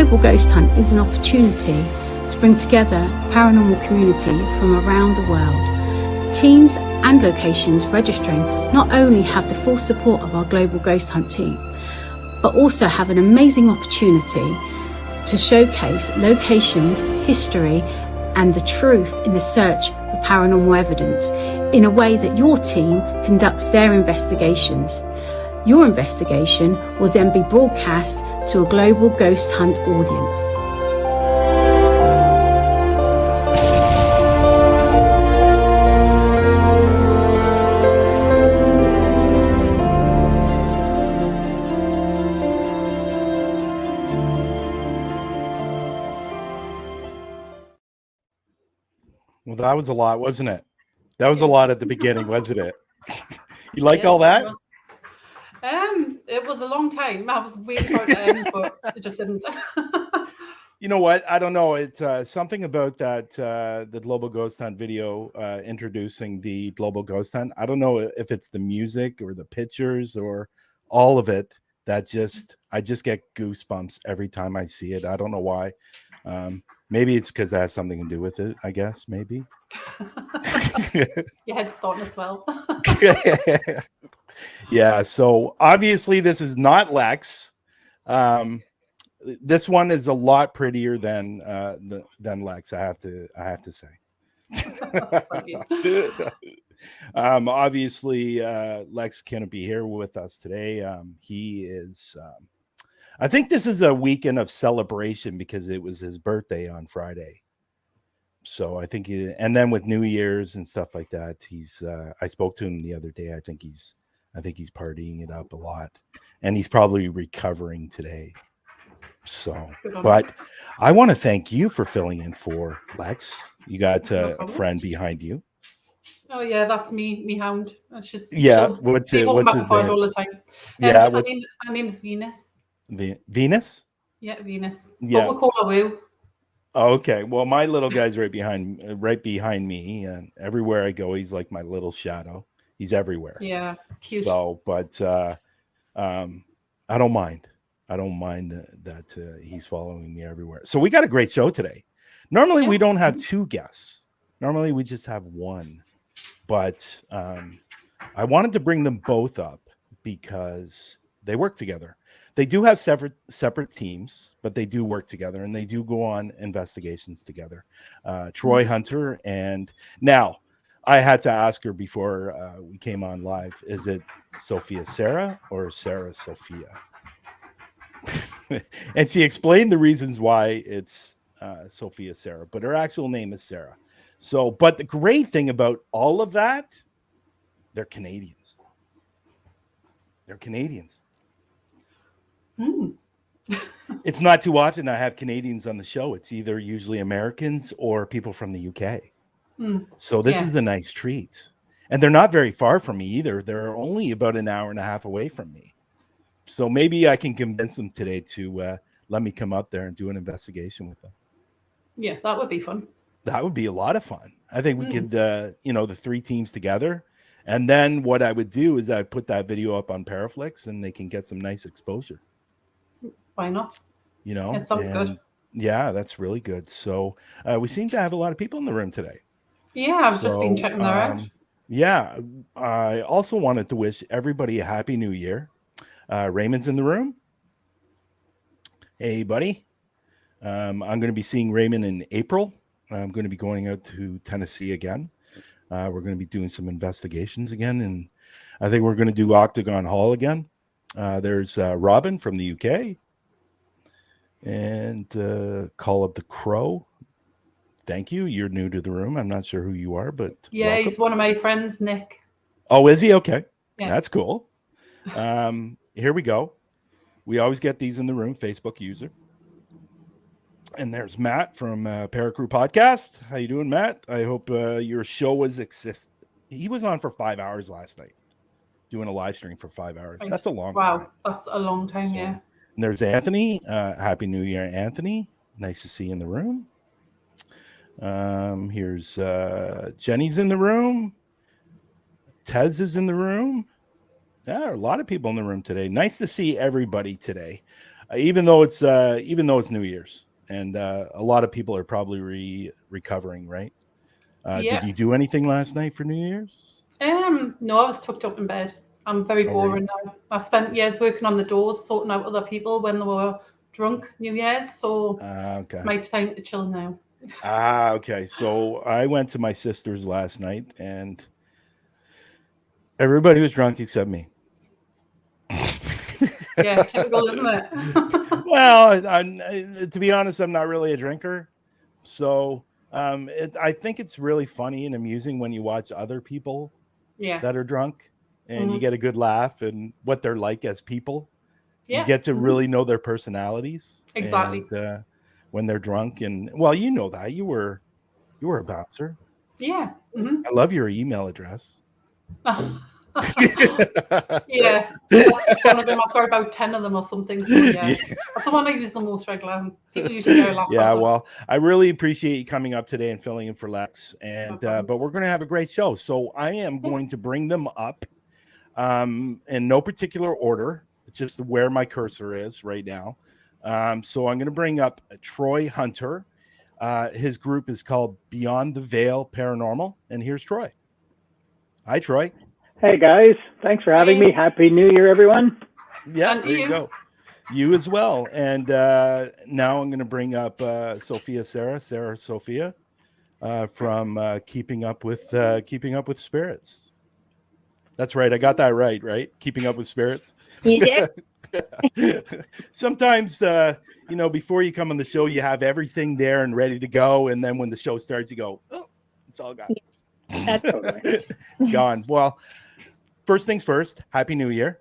Global Ghost Hunt is an opportunity to bring together a paranormal community from around the world. Teams and locations registering not only have the full support of our Global Ghost Hunt team, but also have an amazing opportunity to showcase locations, history, and the truth in the search for paranormal evidence in a way that your team conducts their investigations. Your investigation will then be broadcast to a Global Ghost Hunt audience. Well, that was a lot, wasn't it? That was a lot at the beginning, wasn't it? You like all that? It was a long time. I was waiting for it to end, but it just didn't. You know what? I don't know. It's something about that the Global Ghost Hunt video introducing the Global Ghost Hunt. I don't know if it's the music or the pictures or all of it. I just get goosebumps every time I see it. I don't know why. Maybe it's because that has something to do with it, I guess, maybe. Your head's starting to swell. Yeah, so obviously this is not Lex. This one is a lot prettier than Lex, I have to say. Obviously, Lex couldn't be here with us today. He is... I think this is a weekend of celebration because it was his birthday on Friday. So I think, and then with New Year's and stuff like that, I spoke to him the other day. I think he's partying it up a lot, and he's probably recovering today. So, but I want to thank you for filling in for Lex. You got a friend behind you. Oh yeah, that's me hound. That's just What's his name? All the time. Yeah, her name's Venus. Venus? Yeah, Venus. Yeah. But we'll call her Woo. Oh, okay. Well, my little guy's right behind me, and everywhere I go, he's like my little shadow. He's everywhere. Yeah, cute. So, but I don't mind. I don't mind that he's following me everywhere. So we got a great show today. Normally we don't have two guests. Normally we just have one. But I wanted to bring them both up because they work together. They do have separate teams, but they do work together, and they do go on investigations together. Troy Hunter, and now I had to ask her before we came on live, is it Sophia Sara or Sarah Sophia? And she explained the reasons why it's Sophia Sara, but her actual name is Sarah. So, but the great thing about all of that, they're Canadians. They're Canadians. It's not too often I have Canadians on the show. It's either usually Americans or people from the UK. So this is a nice treat. And they're not very far from me either. They're only about an hour and a half away from me. So maybe I can convince them today to let me come up there and do an investigation with them. Yeah, that would be fun. That would be a lot of fun. I think we could, the three teams together. And then what I would do is I put that video up on Paraflix and they can get some nice exposure. Why not? It sounds good. Yeah, that's really good. So we seem to have a lot of people in the room today. Yeah, I've just been checking that out. Yeah, I also wanted to wish everybody a happy new year. Raymond's in the room. Hey, buddy. I'm going to be seeing Raymond in April. I'm going to be going out to Tennessee again. We're going to be doing some investigations again, and I think we're going to do Octagon Hall again. There's Robin from the UK, and Call of the Crow. Thank you. You're new to the room. I'm not sure who you are, but welcome. He's one of my friends, Nick. Oh, is he? Okay. Yeah. That's cool. Here we go. We always get these in the room, Facebook user. And there's Matt from Paracrew Podcast. How you doing, Matt? I hope your show was He was on for 5 hours last night, doing a live stream for 5 hours. Right. That's a long time. Wow, that's a long time, So, yeah. And there's Anthony. Happy New Year, Anthony. Nice to see you in the room. Here's Jenny's in the room. Tez is in the room. Yeah, a lot of people in the room today. Nice to see everybody today. even though it's New Year's, and a lot of people are probably recovering, right? Yeah. Did you do anything last night for New Year's? No, I was tucked up in bed. I'm very boring now. I spent years working on the doors, sorting out other people when they were drunk New Year's. So Okay. it's my time to chill now. Okay. So I went to my sister's last night, and everybody was drunk except me. Yeah, typical, isn't it? Well, to be honest, I'm not really a drinker, so I think it's really funny and amusing when you watch other people Yeah. that are drunk, and you get a good laugh and what they're like as people. Yeah. You get to really know their personalities. Exactly. And, when they're drunk, and well, you know that you were a bouncer. Yeah. I love your email address. Yeah, that's one of them. I've got about 10 of them or something. So yeah, that's the one I use the most regular. People usually go laugh. Yeah, well, I really appreciate you coming up today and filling in for Lex. And but we're going to have a great show, so I am going to bring them up in no particular order. It's just where my cursor is right now. So I'm going to bring up Troy Hunter. His group is called Beyond the Veil Paranormal, and here's Troy. Hi, Troy. Hey guys, thanks for having me. Happy New Year, everyone. Yeah, there you go. You as well. And now I'm going to bring up Sophia Sara, Sophia, from Keeping Up with Spirits. That's right. I got that right? Keeping Up with Spirits. You did. Sometimes, before you come on the show, you have everything there and ready to go, and then when the show starts, you go, "Oh, it's all gone." That's totally gone. Well, first things first, Happy New Year.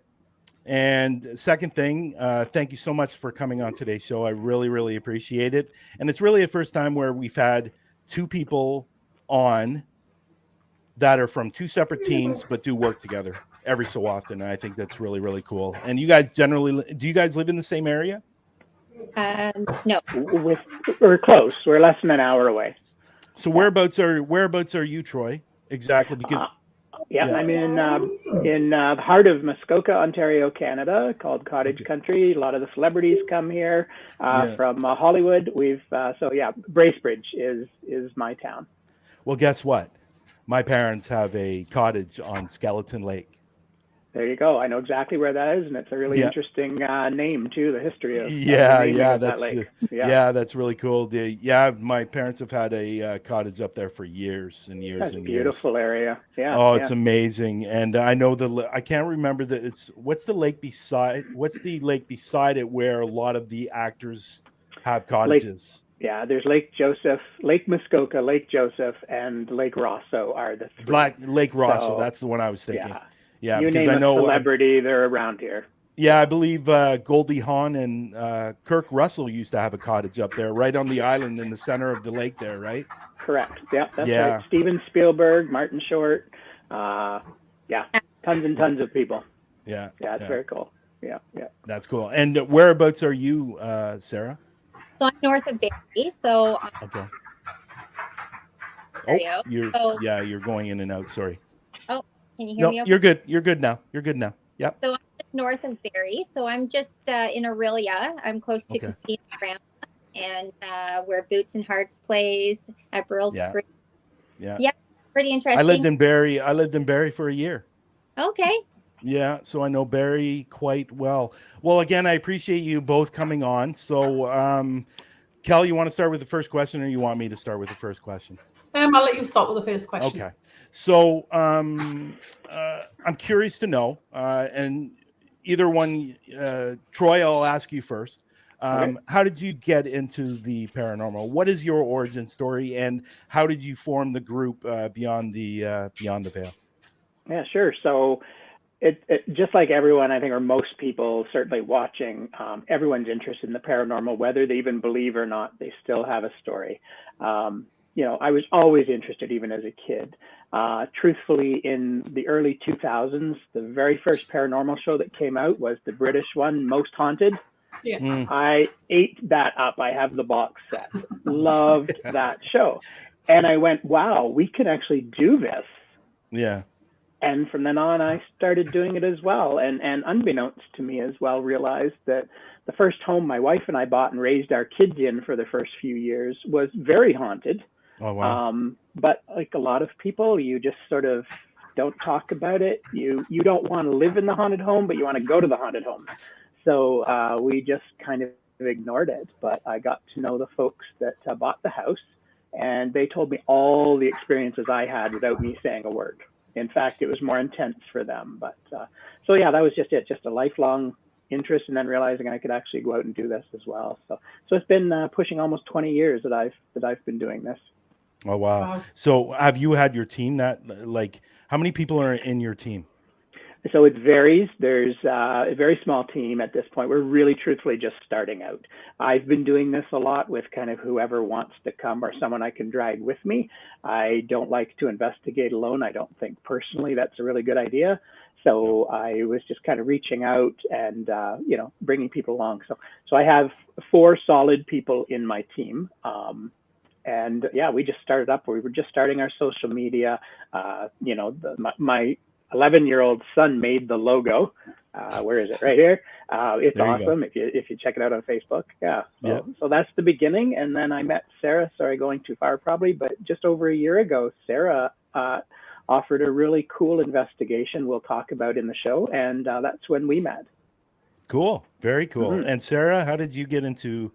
And second thing, thank you so much for coming on today's show. I really, really appreciate it. And it's really the first time where we've had two people on that are from two separate teams, but do work together every so often. And I think that's really, really cool. And you guys do you guys live in the same area? No. We're close. We're less than an hour away. So whereabouts are you, Troy? Exactly, because I'm in the heart of Muskoka, Ontario, Canada, called Cottage Country. A lot of the celebrities come here from Hollywood. Bracebridge is my town. Well, guess what? My parents have a cottage on Skeleton Lake. There you go. I know exactly where that is, and it's a really interesting name too. The history of that lake. That's really cool. My parents have had a cottage up there for years and years. That's and a beautiful years. area. Yeah. Oh, it's amazing. And I know I can't remember what's the lake beside it where a lot of the actors have cottages. There's Lake Joseph, Lake Muskoka, Lake Joseph, and Lake Rosso are the three. Lake Rosso, that's the one I was thinking. Yeah, you because name I know a celebrity, they're around here. Yeah, I believe Goldie Hawn and Kirk Russell used to have a cottage up there, right on the island in the center of the lake there, right? Correct. Yeah, that's right. Steven Spielberg, Martin Short, tons and tons of people. Yeah, it's very cool. Yeah. That's cool. And whereabouts are you, Sarah? So I'm north of Barrie. So okay. You're going in and out. Sorry. Oh, can you hear me? Okay? You're good. You're good now. Yep. So I'm north of Barrie. So I'm just in Aurelia. I'm close to Casino Grandma, and where Boots and Hearts plays at Burrell Spring. Yeah, pretty interesting. I lived in Barrie for a year. Okay. Yeah, so I know Barrie quite well. Well, again, I appreciate you both coming on. So, Kel, you want to start with the first question, or you want me to start with the first question? I'll let you start with the first question. Okay. So, I'm curious to know, and either one, Troy, I'll ask you first. How did you get into the paranormal? What is your origin story, and how did you form the group Beyond the Veil? Yeah, sure. So, it just like everyone, I think, or most people certainly watching, everyone's interested in the paranormal, whether they even believe or not. They still have a story. I was always interested, even as a kid. Truthfully, in the early 2000s, the very first paranormal show that came out was the British one, Most Haunted. Yeah. I ate that up. I have the box set. Loved that show. And I went, wow, we can actually do this. Yeah. And from then on, I started doing it as well. And unbeknownst to me as well, realized that the first home my wife and I bought and raised our kids in for the first few years was very haunted. Oh, wow. But like a lot of people, you just sort of don't talk about it. You don't want to live in the haunted home, but you want to go to the haunted home. So we just kind of ignored it. But I got to know the folks that bought the house, and they told me all the experiences I had without me saying a word. In fact, it was more intense for them. But so yeah, that was just it, just a lifelong interest, and then realizing I could actually go out and do this as well. So it's been pushing almost 20 years that I've been doing this. Oh, wow. So have you had your team how many people are in your team? So it varies. There's a very small team at this point. We're really truthfully just starting out. I've been doing this a lot with kind of whoever wants to come or someone I can drag with me. I don't like to investigate alone. I don't think personally that's a really good idea. So I was just kind of reaching out and, bringing people along. So I have 4 solid people in my team. And yeah, we just started up. We were just starting our social media. My 11-year-old son made the logo. Where is it? Right here. It's awesome if you check it out on Facebook. Yeah. So that's the beginning. And then I met Sarah. Sorry, going too far probably, but just over a year ago, Sarah offered a really cool investigation we'll talk about in the show, and that's when we met. Cool. Very cool. Mm-hmm. And Sarah, how did you get into?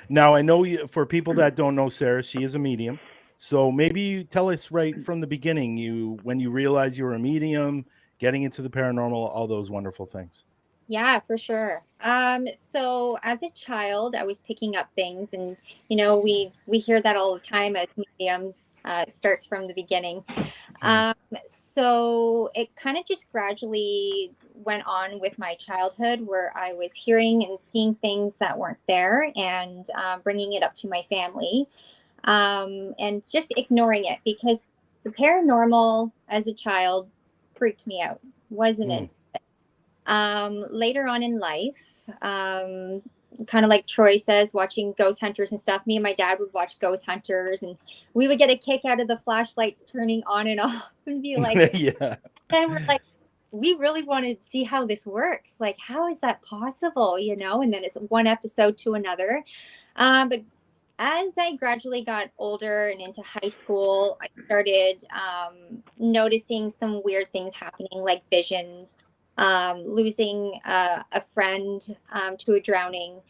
Now, I know for people that don't know Sarah, she is a medium. So maybe you tell us right from the beginning, when you realized you were a medium, getting into the paranormal, all those wonderful things. Yeah, for sure. So as a child, I was picking up things, and we hear that all the time as mediums. It starts from the beginning. So it kind of just gradually went on with my childhood, where I was hearing and seeing things that weren't there, and bringing it up to my family, and just ignoring it, because the paranormal as a child freaked me out. Wasn't into it. Later on in life, kind of like Troy says, watching ghost hunters and stuff, me and my dad would watch ghost hunters, and we would get a kick out of the flashlights turning on and off and be like, yeah. And we're like, we really want to see how this works. Like, how is that possible? And then it's one episode to another. But as I gradually got older and into high school, I started noticing some weird things happening, like visions. Losing a friend to a drowning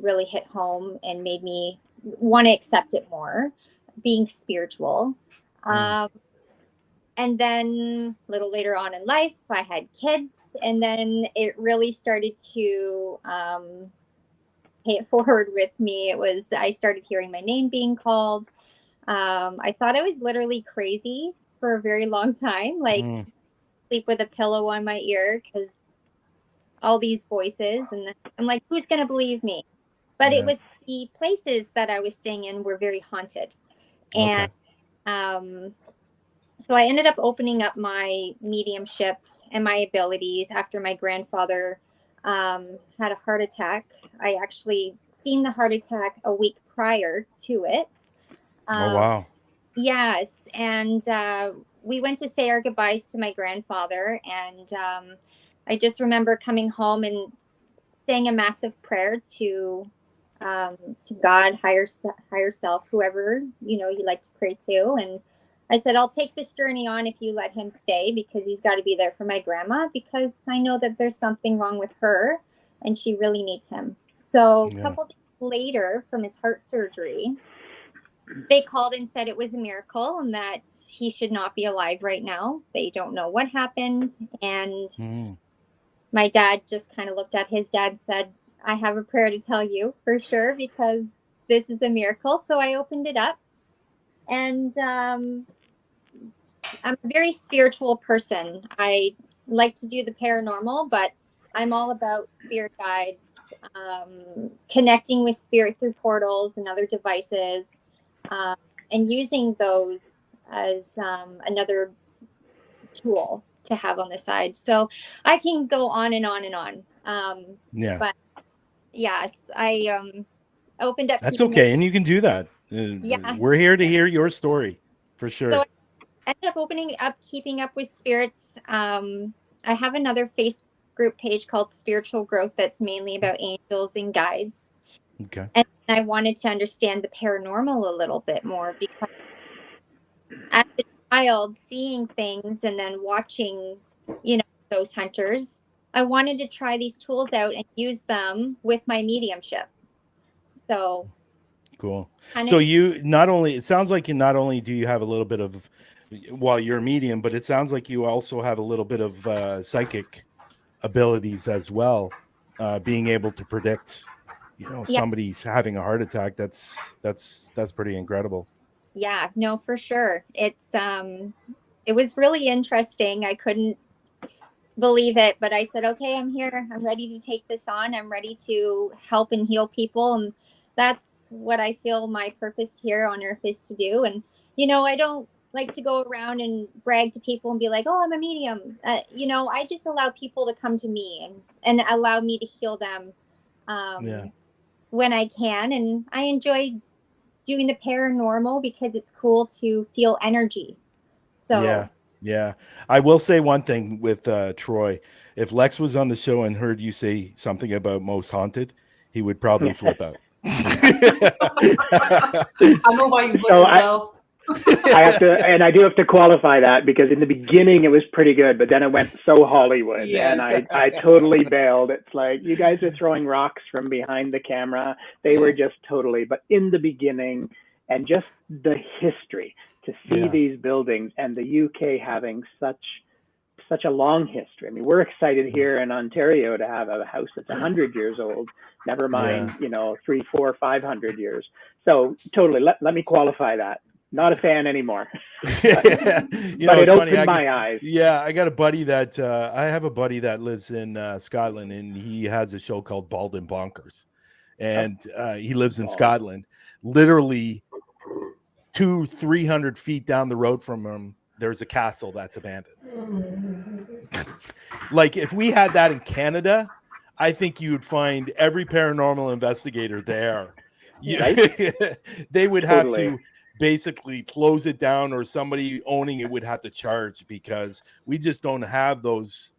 really hit home and made me want to accept it more, being spiritual. And then a little later on in life, I had kids, and then it really started to pay it forward with me. I started hearing my name being called. I thought I was literally crazy for a very long time, sleep with a pillow on my ear, because all these voices, and I'm like, who's going to believe me? But it was the places that I was staying in were very haunted. And so I ended up opening up my mediumship and my abilities after my grandfather had a heart attack. I actually seen the heart attack a week prior to it. Oh, wow. Yes. And we went to say our goodbyes to my grandfather. And I just remember coming home and saying a massive prayer to God, higher self, whoever, you like to pray to. And I said, I'll take this journey on if you let him stay, because he's got to be there for my grandma, because I know that there's something wrong with her and she really needs him. So a couple days later, from his heart surgery, they called and said it was a miracle and that he should not be alive right now. They don't know what happened. And my dad just kind of looked at his dad and said, I have a prayer to tell you for sure, because this is a miracle. So I opened it up. And I'm a very spiritual person. I like to do the paranormal, but I'm all about spirit guides, connecting with spirit through portals and other devices, and using those as another tool to have on the side. So I can go on and on and on. But yes, I opened up. That's okay. And you can do that. We're here to hear your story for sure. So ended up opening up Keeping Up with Spirits. I have another Facebook group page called Spiritual Growth that's mainly about angels and guides. Okay. And I wanted to understand the paranormal a little bit more because as a child, seeing things and then watching, those hunters, I wanted to try these tools out and use them with my mediumship. So Cool. kind So of, it sounds like you not only do you have a little bit of, well, you're a medium, but it sounds like you also have a little bit of psychic abilities as well. Being able to predict, yeah, somebody's having a heart attack. That's pretty incredible. yeah, no, for sure. It was really interesting. I couldn't believe it, but I said, okay, I'm here. I'm ready to take this on. I'm ready to help and heal people. And that's what I feel my purpose here on earth is to do. And, I don't like to go around and brag to people and be like, oh, I'm a medium. I just allow people to come to me and allow me to heal them when I can. And I enjoy doing the paranormal because it's cool to feel energy. So Yeah. I will say one thing with Troy. If Lex was on the show and heard you say something about most haunted, he would probably flip out. I know why you would So as well. I do have to qualify that because in the beginning it was pretty good, but then it went so Hollywood, Yeah. and I totally bailed. It's like, you guys are throwing rocks from behind the camera. They were just totally, but in the beginning, and just the history to see these buildings and the UK having such a long history. I mean, we're excited here in Ontario to have a house that's 100 years old, never mind, 300, 400, 500 years. So totally, let me qualify that. Not a fan anymore. But it opened my eyes. Yeah, I got a buddy that I have a buddy that lives in Scotland, and he has a show called Bald and Bonkers, and he lives in Scotland. Literally 200-300 feet down the road from him, there's a castle that's abandoned. Like, if we had that in Canada, I think you would find every paranormal investigator there. They would have to basically close it down, or somebody owning it would have to charge, because we just don't have those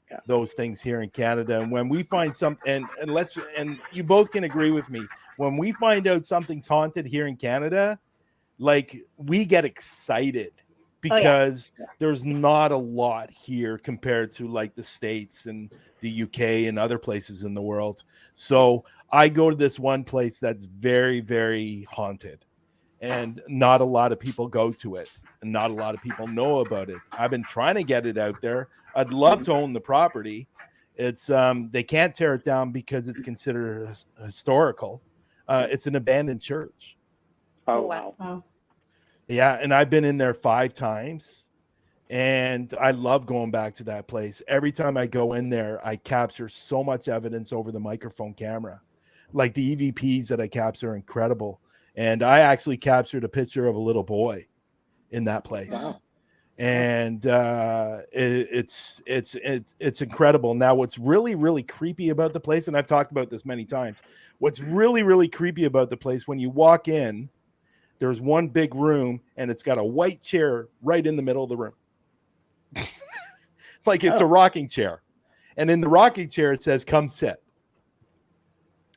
things here in Canada. And when we find something, and you both can agree with me, when we find out something's haunted here in Canada, like, we get excited because there's not a lot here compared to like the States and the UK and other places in the world. So I go to this one place that's very, very haunted, and not a lot of people go to it, and not a lot of people know about it. I've been trying to get it out there. I'd love to own the property. It's they can't tear it down because it's considered historical. It's an abandoned church. Oh, wow. Yeah, and I've been in there 5 times, and I love going back to that place. Every time I go in there, I capture so much evidence over the microphone camera. Like, the EVPs that I capture are incredible. And I actually captured a picture of a little boy in that place. Wow. And it's incredible. Now, what's really, really creepy about the place, and I've talked about this many times, what's really, really creepy about the place, when you walk in, there's one big room, and it's got a white chair right in the middle of the room. Like, it's a rocking chair. And in the rocking chair, it says, "Come sit."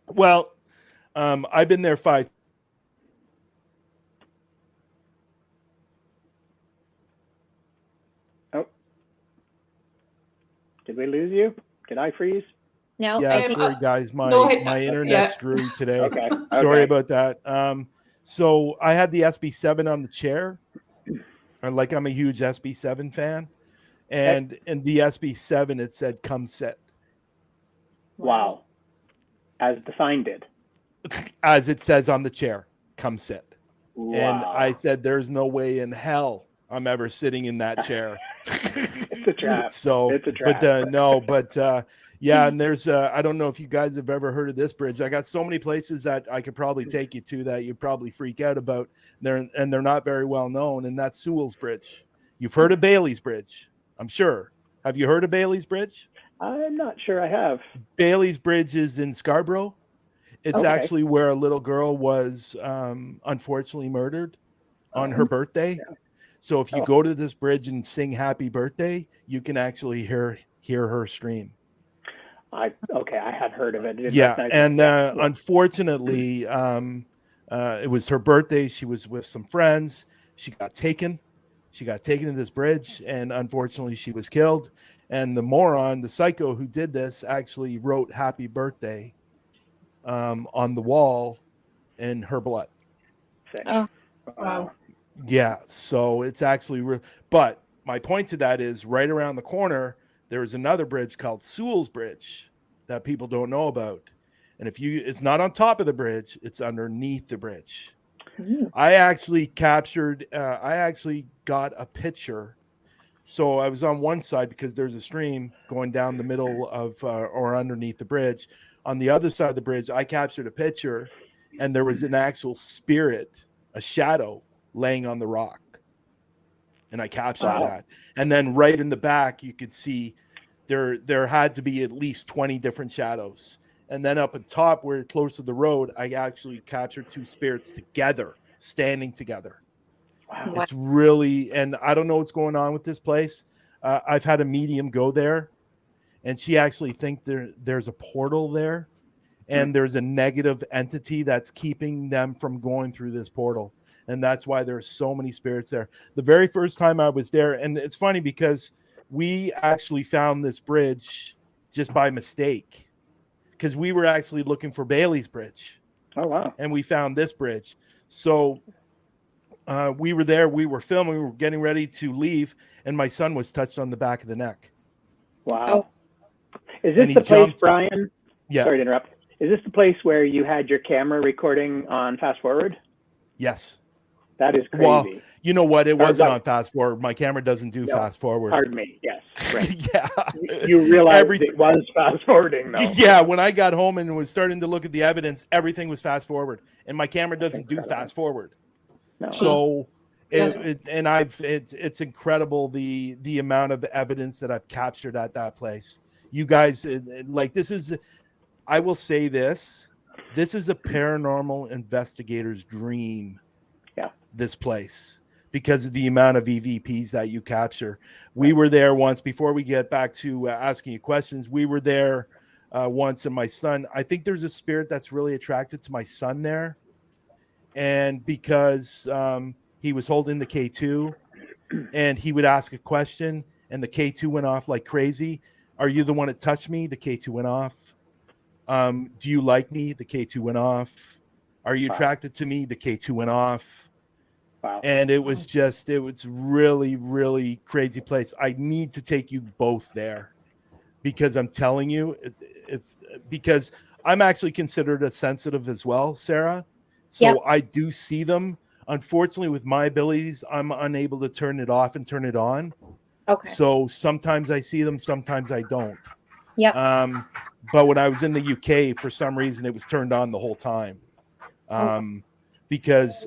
Well, I've been there 5. Did we lose you? Did I freeze? No. Yeah, sorry guys, my internet screwed today. Okay. Sorry about that. So I had the SB7 on the chair, and like, I'm a huge SB7 fan, and in the SB7 it said, "Come sit." Wow. As defined did. As it says on the chair, "Come sit." Wow. And I said, there's no way in hell I'm ever sitting in that chair. It's a trap. So it's a trap. But yeah, and there's I don't know if you guys have ever heard of this bridge. I got so many places that I could probably take you to that you'd probably freak out about. They're not very well known, and that's Sewell's Bridge. You've heard of Bailey's Bridge, I'm sure. Have you heard of Bailey's Bridge? I'm not sure I have. Bailey's Bridge is in Scarborough. It's actually where a little girl was unfortunately murdered on her birthday. So if you go to this bridge and sing happy birthday, you can actually hear her scream. I had heard of it. And unfortunately, it was her birthday. She was with some friends. She got taken to this bridge, and unfortunately she was killed. And the moron, the psycho who did this, actually wrote happy birthday on the wall in her blood. Oh. Wow. Yeah, so it's actually but my point to that is right around the corner there is another bridge called Sewell's Bridge that people don't know about. And it's not on top of the bridge, it's underneath the bridge. I actually got a picture. So I was on one side because there's a stream going down the middle of or underneath the bridge. On the other side of the bridge, I captured a picture, and there was an actual spirit, a shadow, laying on the rock. And I captured that. And then right in the back, you could see there had to be at least 20 different shadows. And then up at top, where close to the road, I actually captured two spirits together, standing together. Wow. It's really, and I don't know what's going on with this place. I've had a medium go there, and she actually thinks there's a portal there, and there's a negative entity that's keeping them from going through this portal. And that's why there's so many spirits there. The very first time I was there, and it's funny because we actually found this bridge just by mistake, because we were actually looking for Bailey's Bridge. Oh, wow. And we found this bridge. So we were there, we were filming, we were getting ready to leave, and my son was touched on the back of the neck. Wow. Is this the place, Bryan? Yeah. Sorry to interrupt. Is this the place where you had your camera recording on fast forward? Yes. That is crazy. Well, you know what? It wasn't on fast forward. My camera doesn't do fast forward. Pardon me. Yes. Right. Yeah. You realized it was fast forwarding, though. Yeah. When I got home and was starting to look at the evidence, everything was fast forward, and my camera doesn't do fast forward. No. So, it's incredible the amount of evidence that I've captured at that place. You guys, I will say this is a paranormal investigator's dream. Yeah. This place, because of the amount of EVPs that you capture. We were there once, before we get back to asking you questions, we were there once, and my son, I think there's a spirit that's really attracted to my son there. And because he was holding the K2 and he would ask a question and the K2 went off like crazy. Are you the one that touched me? The K2 went off. Do you like me? The K2 went off. Are you attracted to me? The K2 went off. Wow. And it was really, really crazy place. I need to take you both there, because I'm telling you, because I'm actually considered a sensitive as well, Sarah. So I do see them. Unfortunately, with my abilities, I'm unable to turn it off and turn it on. Okay. So sometimes I see them, sometimes I don't. Yeah. But when I was in the UK, for some reason, it was turned on the whole time. Because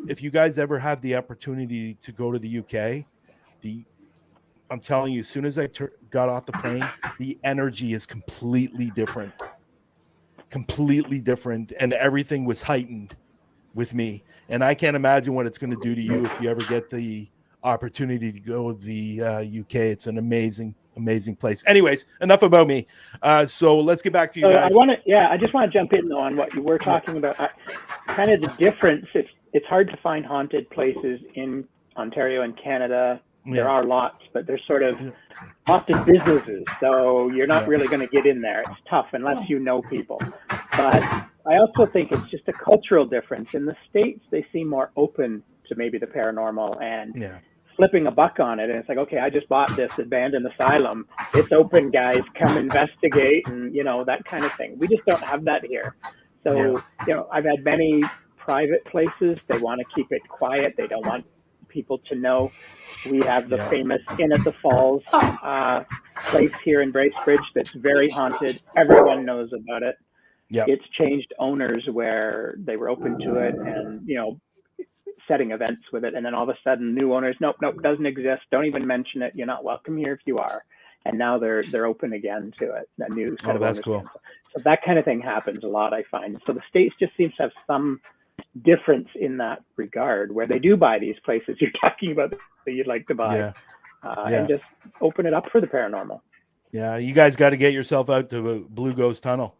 if you guys ever have the opportunity to go to the UK, I'm telling you, as soon as I got off the plane, the energy is completely different, and everything was heightened with me. And I can't imagine what it's going to do to you if you ever get the opportunity to go to the UK. It's an amazing place. Anyways, enough about me. So let's get back to you guys. I just want to jump in though on what you were talking about. Kind of the difference. It's hard to find haunted places in Ontario and Canada. There are lots, but they're sort of often businesses, so you're not really going to get in there. It's tough unless you know people. But I also think it's just a cultural difference. In the States, they seem more open to maybe the paranormal and flipping a buck on it. And it's like, okay, I just bought this abandoned asylum. It's open, guys. Come investigate, and that kind of thing. We just don't have that here. So I've had many private places. They want to keep it quiet. They don't want people to know. We have the famous Inn at the Falls place here in Bracebridge that's very haunted. Everyone knows about it. It's changed owners where they were open to it and setting events with it, and then all of a sudden new owners, nope, doesn't exist, don't even mention it, you're not welcome here if you are. And now they're open again to it. A new set of that's owners. cool. So that kind of thing happens a lot, I find. So the States just seems to have some difference in that regard, where they do buy these places you're talking about that you'd like to buy, and just open it up for the paranormal. Yeah, you guys got to get yourself out to Blue Ghost Tunnel.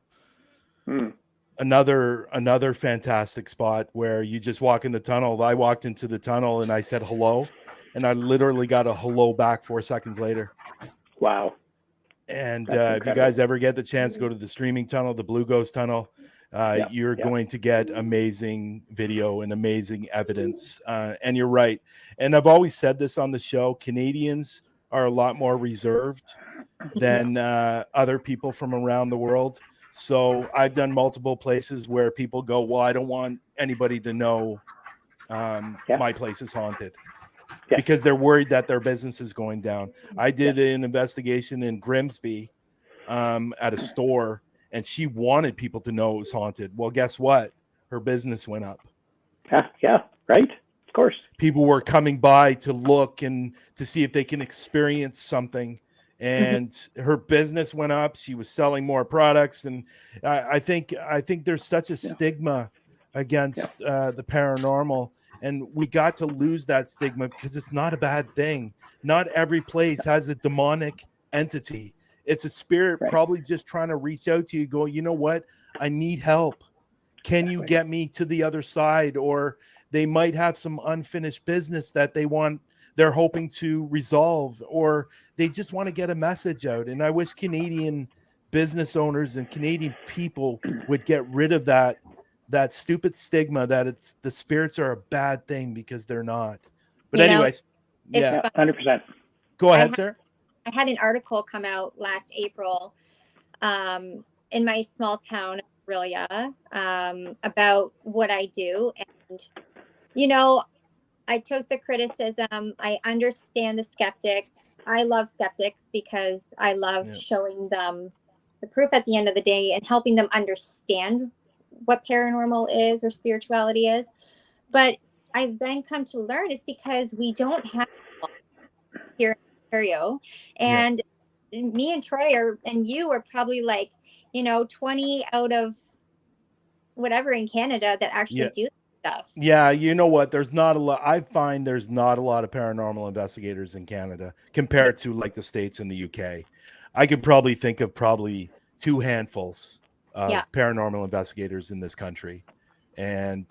Another fantastic spot where you just walk in the tunnel. I walked into the tunnel and I said hello, and I literally got a hello back 4 seconds later. Wow. And if you guys ever get the chance to go to the streaming tunnel, the Blue Ghost Tunnel, you're going to get amazing video and amazing evidence. And you're right. And I've always said this on the show, Canadians are a lot more reserved than other people from around the world. So I've done multiple places where people go, well, I don't want anybody to know my place is haunted. Because they're worried that their business is going down. I did an investigation in Grimsby at a store, and she wanted people to know it was haunted. Well, guess what? Her business went up. Yeah, right? Of course. People were coming by to look and to see if they can experience something. And her business went up. She was selling more products. And I think there's such a stigma against the paranormal. And we got to lose that stigma because it's not a bad thing. Not every place has a demonic entity. It's a spirit probably just trying to reach out to you, go, you know what? I need help. Can you get me to the other side? Or they might have some unfinished business that they're hoping to resolve, or they just want to get a message out. And I wish Canadian business owners and Canadian people would get rid of that stupid stigma that the spirits are a bad thing, because they're not. But anyways, 100%. Go ahead, Sarah. I had an article come out last April in my small town, Aurelia, about what I do. And, I took the criticism. I understand the skeptics. I love skeptics because I love showing them the proof at the end of the day and helping them understand what paranormal is or spirituality is. But I've then come to learn it's because we don't have here in Ontario. And me and Troy and you are probably 20 out of whatever in Canada that actually do stuff. Yeah, you know what? There's not a lot. I find there's not a lot of paranormal investigators in Canada compared to like the States and the UK. I could probably think of 2 handfuls of paranormal investigators in this country. And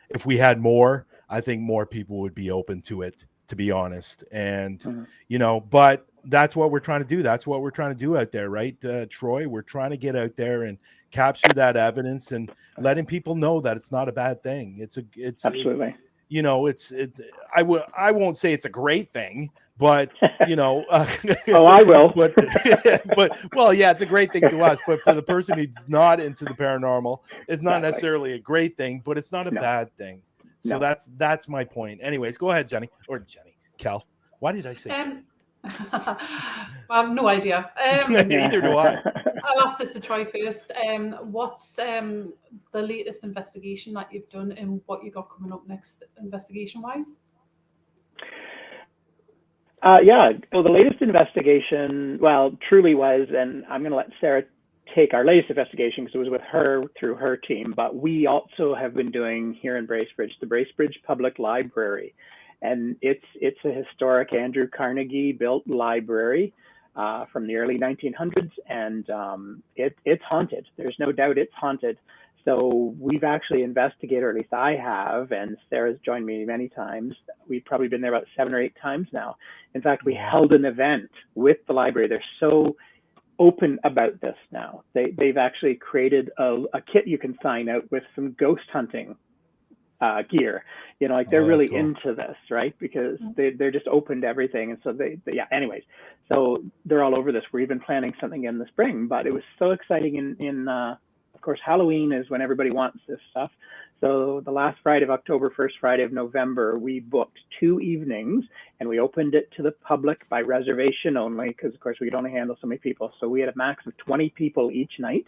if we had more, I think more people would be open to it, to be honest. And, but that's what we're trying to do. That's what we're trying to do out there, right, Troy? We're trying to get out there and capture that evidence and letting people know that it's not a bad thing. It's absolutely. I won't say it's a great thing, but I will. but it's a great thing to us. But for the person who's not into the paranormal, it's not necessarily a great thing, but it's not a bad thing. So that's my point. Anyways, go ahead, Jenny. Cal. Why did I say? I have no idea. Neither do I. I'll ask this to Troy first. What's the latest investigation that you've done and what you got coming up next investigation-wise? Well, the latest investigation, truly was, and I'm going to let Sarah take our latest investigation because it was with her through her team, but we also have been doing here in Bracebridge, the Bracebridge Public Library. And it's a historic Andrew Carnegie built library from the early 1900s, and it's haunted. There's no doubt it's haunted. So we've actually investigated, or at least I have, and Sarah's joined me many times. We've probably been there about 7 or 8 times now. In fact, we held an event with the library. They're so open about this now. They've actually created a kit you can sign out with some ghost hunting gear. They're really cool. Into this, right? Because they're just open to everything. And so anyways, so they're all over this. We're even planning something in the spring, but it was so exciting in of course, Halloween is when everybody wants this stuff. So the last Friday of October, first Friday of November, we booked 2 evenings and we opened it to the public by reservation only, because of course we could only handle so many people. So we had a max of 20 people each night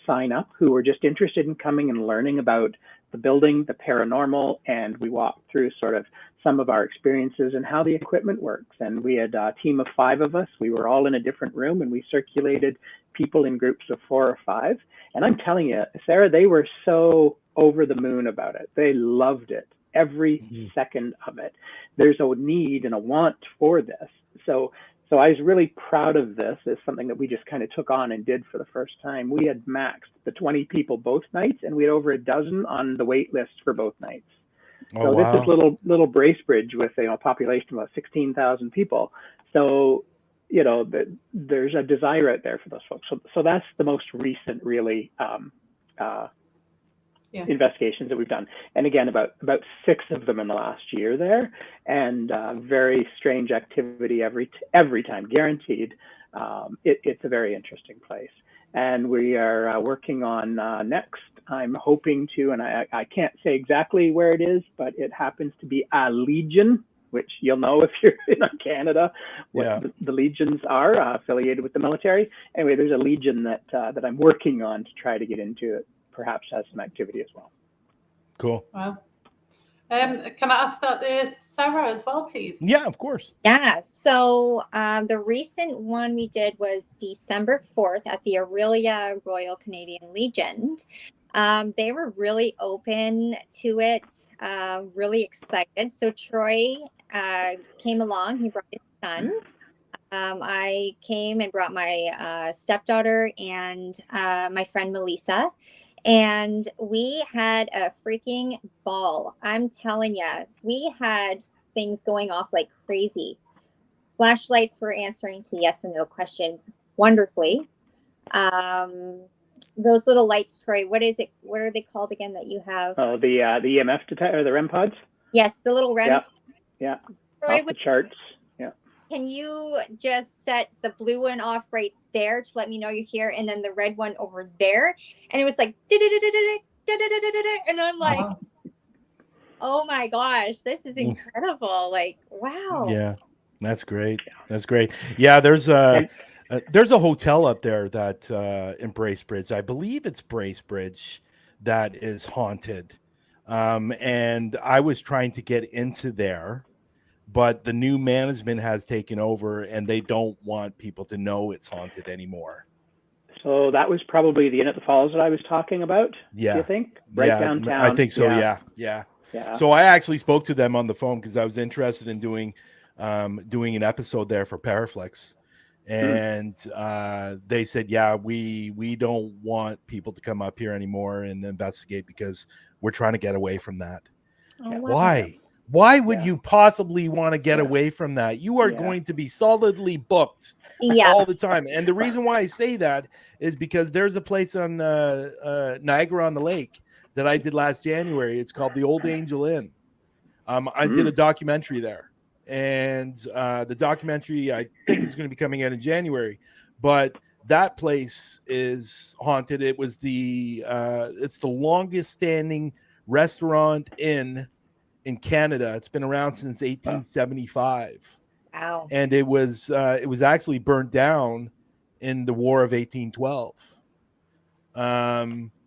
sign up who were just interested in coming and learning about the building, the paranormal, and we walked through sort of some of our experiences and how the equipment works. And we had a team of 5 of us. We were all in a different room and we circulated people in groups of 4 or 5. And I'm telling you, Sarah, they were so over the moon about it. They loved it, every second of it. There's a need and a want for this. So I was really proud of this. It's something that we just kind of took on and did for the first time. We had maxed the 20 people both nights, and we had over a dozen on the wait list for both nights. Oh, So wow. this is little Bracebridge with a population of about 16,000 people. So there's a desire out there for those folks. So that's the most recent, really, investigations that we've done. And again, about 6 of them in the last year there, and very strange activity every time, guaranteed. It's a very interesting place. And we are working on next. I'm hoping to, and I can't say exactly where it is, but it happens to be a legion, which you'll know if you're in Canada, what the legions are, affiliated with the military. Anyway, there's a legion that I'm working on to try to get into it. Perhaps has some activity as well. Cool. Wow. Can I ask that Sarah as well, please? Yeah, of course. Yeah. So the recent one we did was December 4th at the Aurelia Royal Canadian Legion. They were really open to it, really excited. So Troy came along. He brought his son. I came and brought my stepdaughter and my friend Melissa. And we had a freaking ball. I'm telling you, we had things going off like crazy. Flashlights were answering to yes and no questions wonderfully. Those little lights, Troy, what is it? What are they called again that you have? Oh, the EMF detector, or the REM pods? Yes, the little REM. Yeah. Troy, Off the charts. Yeah. Can you just set the blue one off right there to let me know you're here, and then the red one over there? And it was like, and I'm like, oh my gosh, this is incredible. Like, wow. Yeah, that's great. That's great. Yeah, there's a hotel up there that in Bracebridge, I believe it's Bracebridge, that is haunted. And I was trying to get into there, but the new management has taken over and they don't want people to know it's haunted anymore. So that was probably the Inn at the Falls that I was talking about. Yeah. Do you think? Right downtown. I think so. Yeah. So I actually spoke to them on the phone because I was interested in doing an episode there for Paraflex. And they said, yeah, we don't want people to come up here anymore and investigate because we're trying to get away from that. Oh, wow. Why? Why would you possibly want to get away from that? You are going to be solidly booked all the time. And the reason why I say that is because there's a place on Niagara on the Lake that I did last January. It's called the Old Angel Inn. I did a documentary there. And the documentary, I think, is going to be coming out in January. But that place is haunted. It was it's the longest standing restaurant in Canada. It's been around since 1875. Wow. And it was actually burnt down in the War of 1812.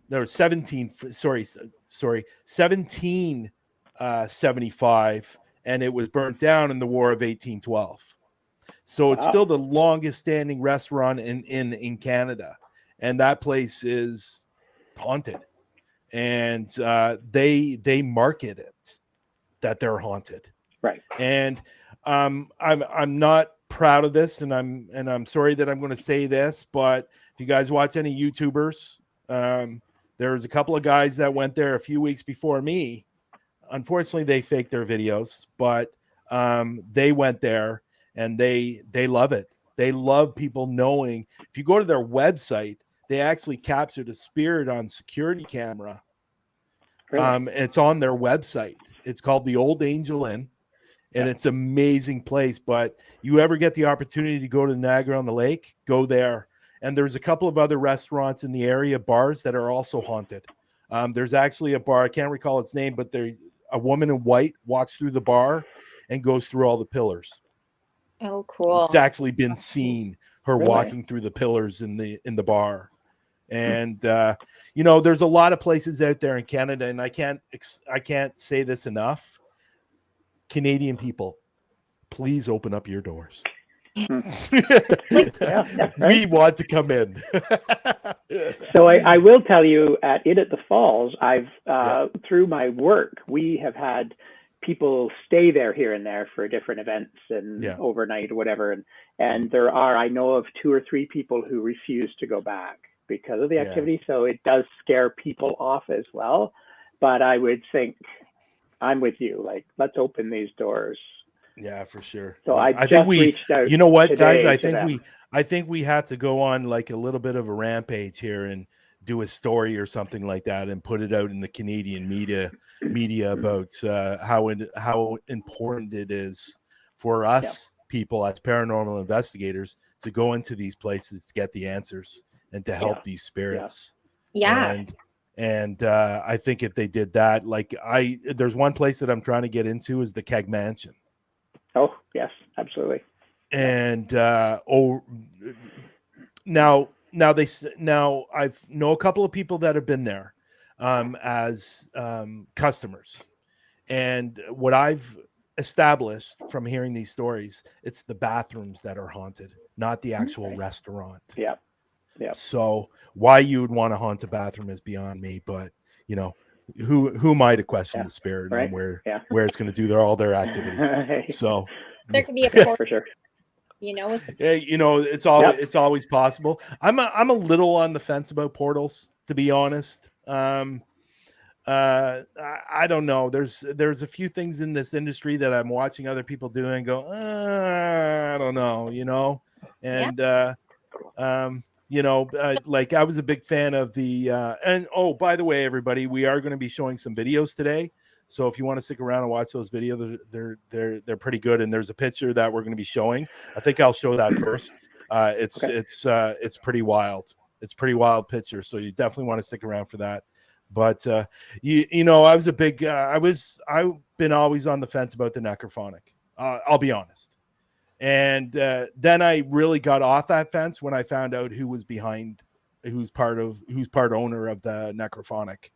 There was 1775, and it was burnt down in the War of 1812. So it's still the longest standing restaurant in Canada, and that place is haunted. And they market it that they're haunted, right? And I'm not proud of this, and I'm sorry that I'm going to say this, but if you guys watch any YouTubers, there's a couple of guys that went there a few weeks before me. Unfortunately, they faked their videos, but they went there and they love it. They love people knowing. If you go to their website, they actually captured a spirit on security camera. Really? It's on their website. It's called the Old Angel Inn, and it's an amazing place. But you ever get the opportunity to go to Niagara on the Lake, go there. And there's a couple of other restaurants in the area, bars that are also haunted. There's actually a bar, I can't recall its name, but a woman in white walks through the bar and goes through all the pillars. Oh, cool. It's actually been seen, her walking through the pillars in the bar. And there's a lot of places out there in Canada, and I can't say this enough. Canadian people, please open up your doors. Yeah, right. We want to come in. So I will tell you, at the Falls, I've through my work, we have had people stay there here and there for different events and overnight or whatever, and there are, I know of 2 or 3 people who refuse to go back because of the activity. So it does scare people off as well. But I would think, I'm with you, like, let's open these doors. Yeah, for sure. So I just think we, reached out. you know what, guys, today I to think them. I think we have to go on like a little bit of a rampage here and do a story or something like that and put it out in the Canadian media about how important it is for us people as paranormal investigators to go into these places to get the answers and to help these spirits. And I think if they did that, like there's one place that I'm trying to get into is the Keg Mansion. Oh, yes, absolutely. And now I know a couple of people that have been there as customers, and what I've established from hearing these stories, it's the bathrooms that are haunted, not the actual restaurant. Yeah. So why you would want to haunt a bathroom is beyond me, but you know, who am I to question the spirit and where it's going to do all their activity? So there could be a portal, for sure. You know, it's always possible. I'm a little on the fence about portals, to be honest. I don't know. There's a few things in this industry that I'm watching other people do and go, I don't know, you know, and you know, like I was a big fan of the and oh, by the way, everybody, we are going to be showing some videos today. So if you want to stick around and watch those videos, they're pretty good. And there's a picture that we're going to be showing. I think I'll show that first. It's pretty wild. It's pretty wild picture. So you definitely want to stick around for that. But you know, I was a big I've been always on the fence about the necrophonic. I'll be honest. And then I really got off that fence when I found out who's part owner of the necrophonic.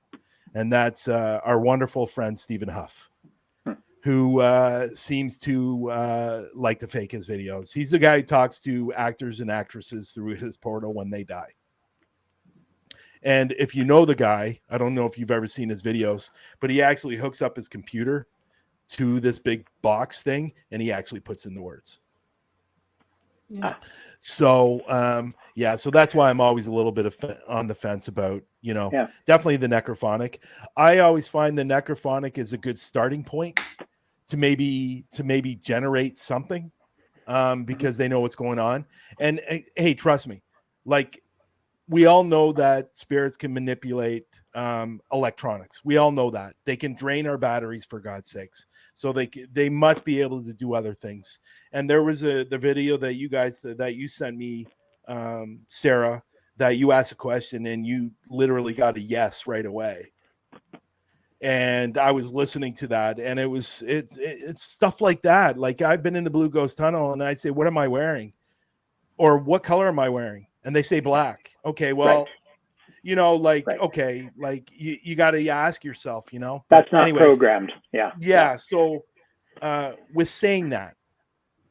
And that's our wonderful friend, Stephen Huff, who seems to like to fake his videos. He's the guy who talks to actors and actresses through his portal when they die. And if you know the guy, I don't know if you've ever seen his videos, but he actually hooks up his computer to this big box thing, and he actually puts in the words. So so that's why I'm always a little bit on the fence about, you know, definitely the necrophonic. I always find the necrophonic is a good starting point to maybe generate something because they know what's going on. And hey, trust me, like we all know that spirits can manipulate electronics. We all know that they can drain our batteries, for God's sakes. So they must be able to do other things. And there was the video that you sent me, Sarah, that you asked a question and you literally got a yes right away. And I was listening to that, and it's stuff like that. Like I've been in the Blue Ghost Tunnel, and I say, "What am I wearing?" Or "What color am I wearing?" And they say black. Okay, well. You know, like, okay, like you got to ask yourself, you know. That's not programmed. Yeah. So with saying that,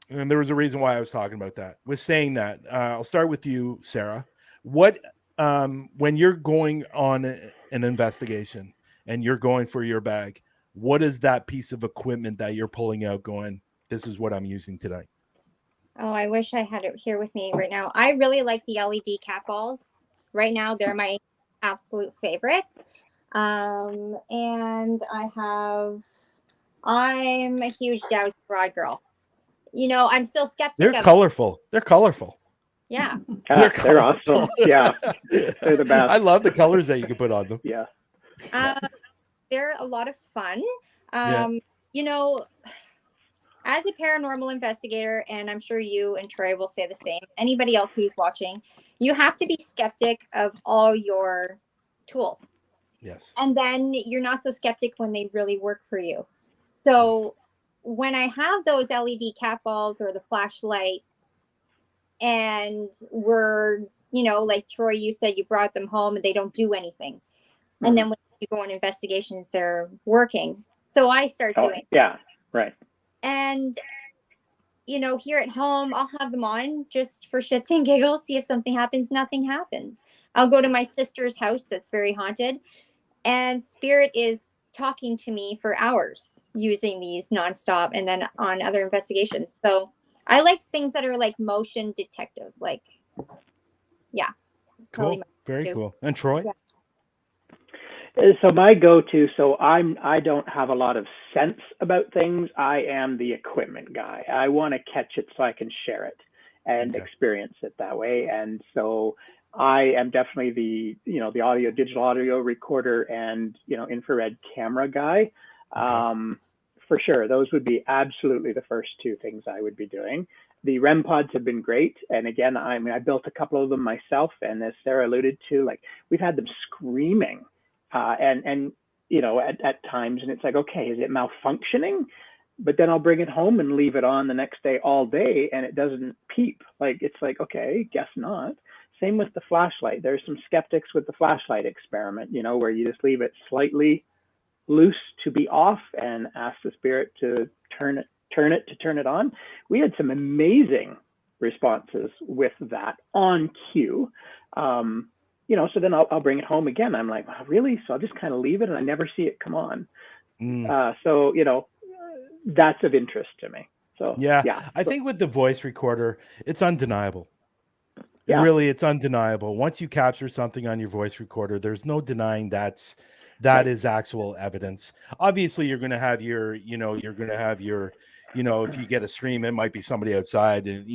and there was a reason why I was talking about that. With saying that, I'll start with you, Sarah. What, when you're going on an investigation and you're going for your bag, what is that piece of equipment that you're pulling out going, this is what I'm using tonight? Oh, I wish I had it here with me right now. I really like the LED cat balls. Right now, they're my absolute favorites. And I'm a huge Dowsy rod girl. You know, I'm still skeptic. They're colorful. They're colorful. Yeah. They're awesome. Yeah. They're the best. I love the colors that you can put on them. Yeah. They're a lot of fun. You know, as a paranormal investigator, and I'm sure you and Troy will say the same, anybody else who's watching, you have to be skeptic of all your tools. Yes. And then you're not so skeptic when they really work for you. So when I have those LED cat balls or the flashlights, and we're, you know, like Troy, you said you brought them home and they don't do anything. Mm-hmm. And then when you go on investigations, they're working. So I start doing. Yeah, right. And here at home, I'll have them on just for shits and giggles, see if something happens. Nothing happens. I'll go to my sister's house that's very haunted, and spirit is talking to me for hours using these nonstop, and then on other investigations. So I like things that are like motion detective. Like, yeah. It's probably Cool. Very cool. And Troy? Yeah. So my go-to, I don't have a lot of sense about things. I am the equipment guy. I want to catch it so I can share it and experience it that way. And so I am definitely the digital audio recorder and, infrared camera guy. For sure. Those would be absolutely the first two things I would be doing. The REM pods have been great. And again, I built a couple of them myself. And as Sarah alluded to, like, we've had them screaming at times, and it's like, okay, is it malfunctioning? But then I'll bring it home and leave it on the next day all day, and it doesn't peep. Like, it's like, okay, guess not. Same with the flashlight. There's some skeptics with the flashlight experiment, where you just leave it slightly loose to be off and ask the spirit to turn it on. We had some amazing responses with that on cue. So then I'll bring it home again. I'm like, wow, really? So I'll just kind of leave it, and I never see it come on. So that's of interest to me. So yeah. I think with the voice recorder, it's undeniable. Yeah. Really, it's undeniable. Once you capture something on your voice recorder, there's no denying that is actual evidence. Obviously, you're going to have your, if you get a stream, it might be somebody outside and,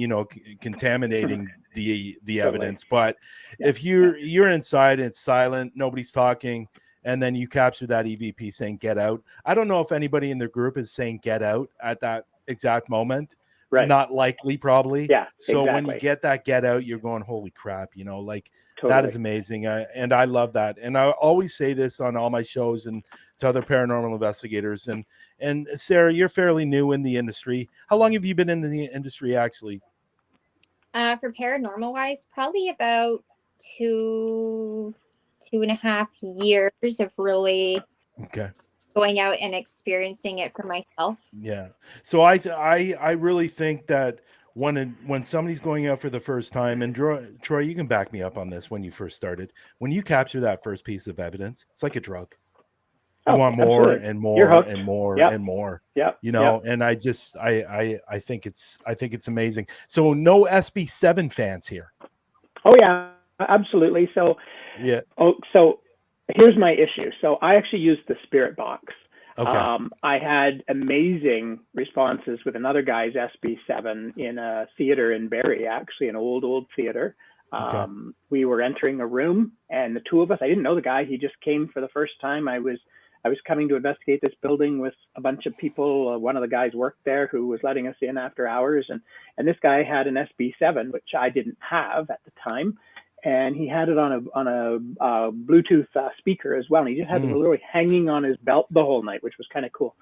contaminating the evidence. But if you're inside and it's silent, nobody's talking, and then you capture that EVP saying "get out," I don't know if anybody in the group is saying "get out" at that exact moment. Right. Not likely, probably. Yeah. So exactly. when you get that "get out," you're going, "Holy crap!" Totally. That is amazing, and I love that. And I always say this on all my shows and to other paranormal investigators. And Sarah, you're fairly new in the industry. How long have you been in the industry, actually? For paranormal wise, probably about 2.5 years of really going out and experiencing it for myself. Yeah. So I really think that when somebody's going out for the first time, and Troy, you can back me up on this, when you first started, when you capture that first piece of evidence, it's like a drug. You want more and more and more and more. Yeah. And I think it's amazing. So no SB7 fans here. Oh yeah, absolutely. So yeah. So here's my issue. So I actually used the Spirit Box. Okay. I had amazing responses with another guy's SB7 in a theater in Barrie, actually an old theater. We were entering a room, and the two of us, I didn't know the guy. He just came for the first time. I was coming to investigate this building with a bunch of people. One of the guys worked there who was letting us in after hours. And this guy had an SB7, which I didn't have at the time. And he had it on a Bluetooth speaker as well. And he just had it literally hanging on his belt the whole night, which was kind of cool.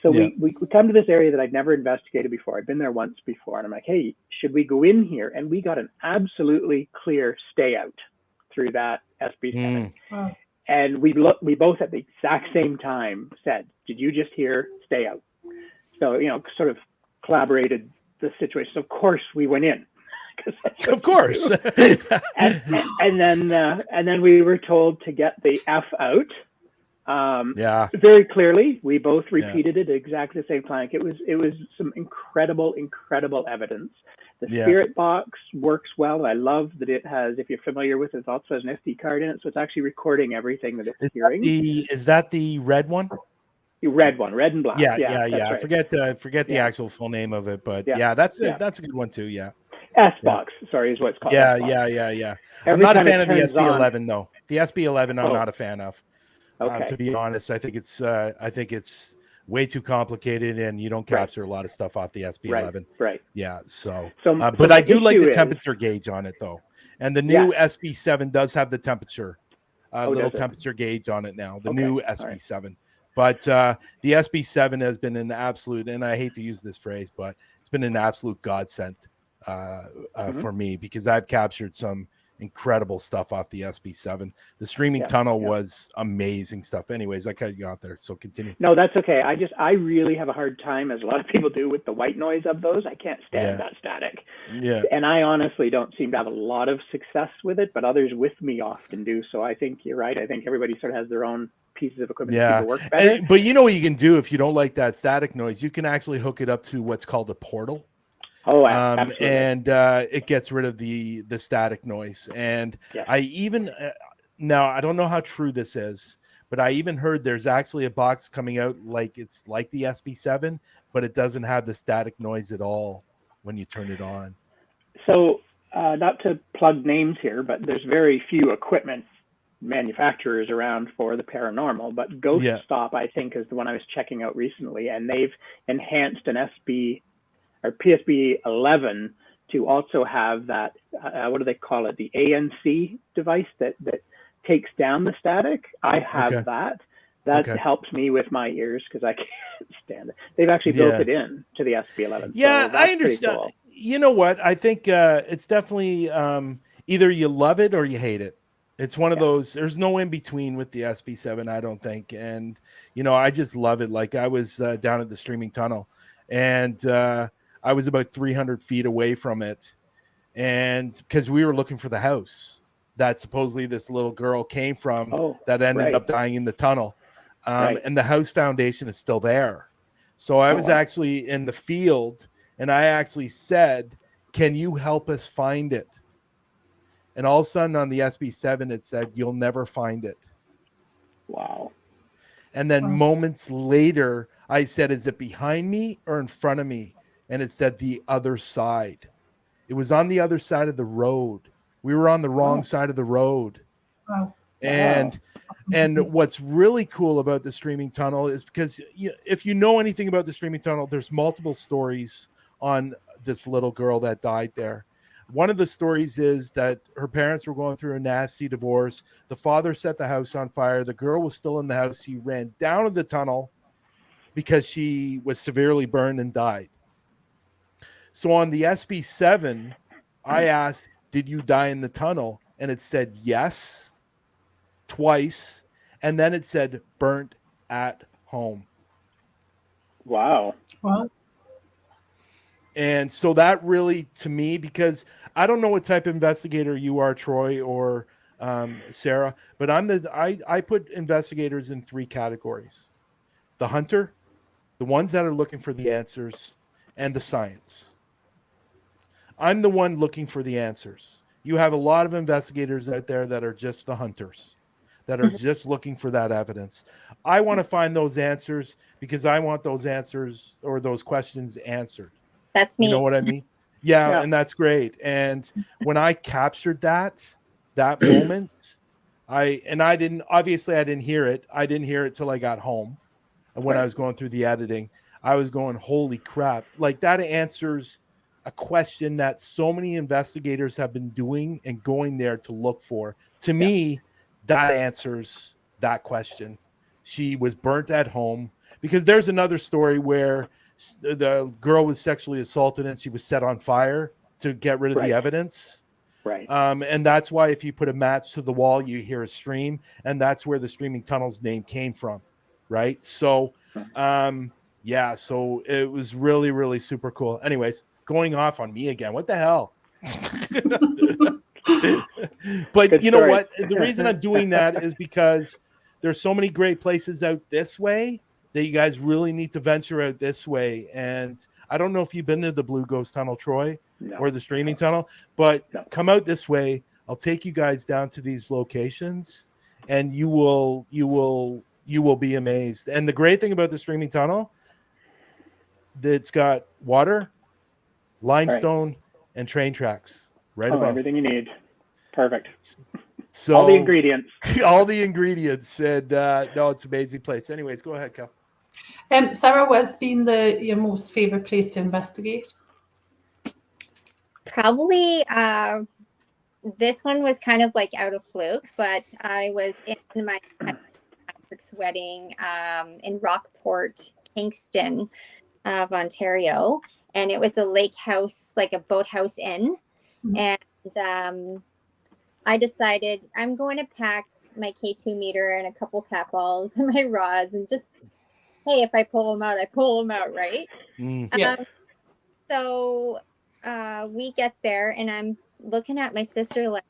So we come to this area that I'd never investigated before. I'd been there once before. And I'm like, hey, should we go in here? And we got an absolutely clear stay out through that SB7. Wow. And we both at the exact same time said, did you just hear "stay out"? So, sort of collaborated the situation. So of course we went in. Of course. and then we were told to get the F out. Very clearly. We both repeated it at exactly the same time. It was some incredible evidence. The Spirit Box works well. I love that it has, if you're familiar with it, also has an SD card in it, so it's actually recording everything that it's hearing. Is that the red one? The red one, red and black. Yeah. Right. I forget the actual full name of it, but that's a good one too. Yeah. S Box, sorry, is what it's called. Yeah. I'm not a fan of the SB11 though. The SB11, I'm not a fan of. Okay. To be honest, I think it's way too complicated, and you don't capture a lot of stuff off the SB11. Right. Yeah. So but I do like the temperature gauge on it though, and the new SB7 does have the temperature, little temperature gauge on it now. The new SB7. Right. But the SB7 has been an absolute, and I hate to use this phrase, but it's been an absolute godsend for me, because I've captured some incredible stuff off the SB7. The streaming tunnel was amazing stuff. Anyways, I cut you off there, so continue. No, that's okay. I really have a hard time, as a lot of people do, with the white noise of those. I can't stand that static. Yeah. And I honestly don't seem to have a lot of success with it, but others with me often do. So I think you're right. I think everybody sort of has their own pieces of equipment to work better. But you know what you can do if you don't like that static noise? You can actually hook it up to what's called a portal. Oh, absolutely. And it gets rid of the static noise. And I even now, I don't know how true this is, but I even heard there's actually a box coming out like it's like the SB7, but it doesn't have the static noise at all when you turn it on. So not to plug names here, but there's very few equipment manufacturers around for the paranormal, but Ghost Stop, I think, is the one I was checking out recently, and they've enhanced an PSB 11 to also have that, what do they call it? The ANC device that takes down the static. I have that. That helps me with my ears because I can't stand it. They've actually built it in to the SB11. Yeah, so I understand. Cool. You know what? I think it's definitely either you love it or you hate it. It's one of those, there's no in between with the SB7, I don't think. And, you know, I just love it. Like I was down at the streaming tunnel and I was about 300 feet away from it. And because we were looking for the house that supposedly this little girl came from that ended up dying in the tunnel. And the house foundation is still there. So I was actually in the field and I actually said, can you help us find it? And all of a sudden on the SB7, it said, you'll never find it. Wow. And then moments later, I said, is it behind me or in front of me? And it said the other side. It was on the other side of the road. We were on the wrong side of the road. Wow. And what's really cool about the streaming tunnel is because if you know anything about the streaming tunnel, there's multiple stories on this little girl that died there. One of the stories is that her parents were going through a nasty divorce. The father set the house on fire. The girl was still in the house. She ran down to the tunnel because she was severely burned and died. So on the SB7, I asked, did you die in the tunnel? And it said yes, twice. And then it said burnt at home. Wow. And so that really, to me, because I don't know what type of investigator you are, Troy or Sarah, but I put investigators in 3 categories: the hunter, the ones that are looking for the answers, and the science. I'm the one looking for the answers. You have a lot of investigators out there that are just the hunters, that are just looking for that evidence. I want to find those answers because I want those answers or those questions answered. That's me. You know what I mean? Yeah, and that's great. And when I captured that moment, I didn't hear it. I didn't hear it till I got home. And when I was going through the editing, I was going, holy crap. Like that answers a question that so many investigators have been doing and going there to look for. To me, that answers that question. She was burnt at home because there's another story where the girl was sexually assaulted and she was set on fire to get rid of the evidence. Right. And that's why if you put a match to the wall, you hear a stream, and that's where the streaming tunnel's name came from. Right. So, so it was really, really super cool. Anyways, going off on me again. What the hell? But good you know story. What? The reason I'm doing that is because there's so many great places out this way that you guys really need to venture out this way. And I don't know if you've been to the Blue Ghost Tunnel, Troy, or the streaming tunnel, but come out this way. I'll take you guys down to these locations and you will be amazed. And the great thing about the streaming tunnel, it's got water, limestone, and train tracks above. Everything you need. Perfect. So all the ingredients. All the ingredients. And no, it's an amazing place. Anyways, go ahead, Cal. Sarah, where's been your most favorite place to investigate? Probably this one was kind of like out of fluke, but I was in my Patrick's wedding in Rockport, Kingston of Ontario, and it was a lake house, like a boathouse inn. And I decided I'm going to pack my K2 meter and a couple cat balls and my rods, and just, hey, if I pull them out, I pull them out, right? Yeah. So we get there, and I'm looking at my sister like,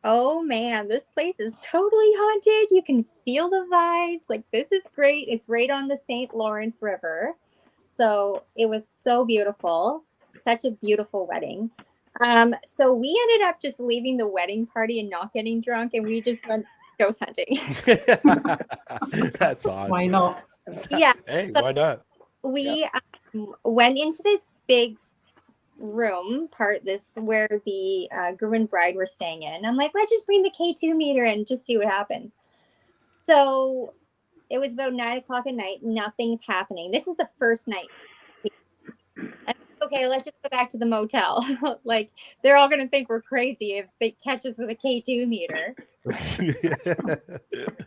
oh man, this place is totally haunted. You can feel the vibes. Like, this is great. It's right on the St. Lawrence River. So it was so beautiful. Such a beautiful wedding. So we ended up just leaving the wedding party and not getting drunk, and we just went ghost hunting. That's awesome. Why not? Yeah. Hey, So why not? we went into this big room where the groom and bride were staying in. I'm like, let's just bring the K2 meter and just see what happens. So it was about 9:00 at night. Nothing's happening. This is the first night. Okay, let's just go back to the motel. Like, they're all gonna think we're crazy if they catch us with a K2 meter.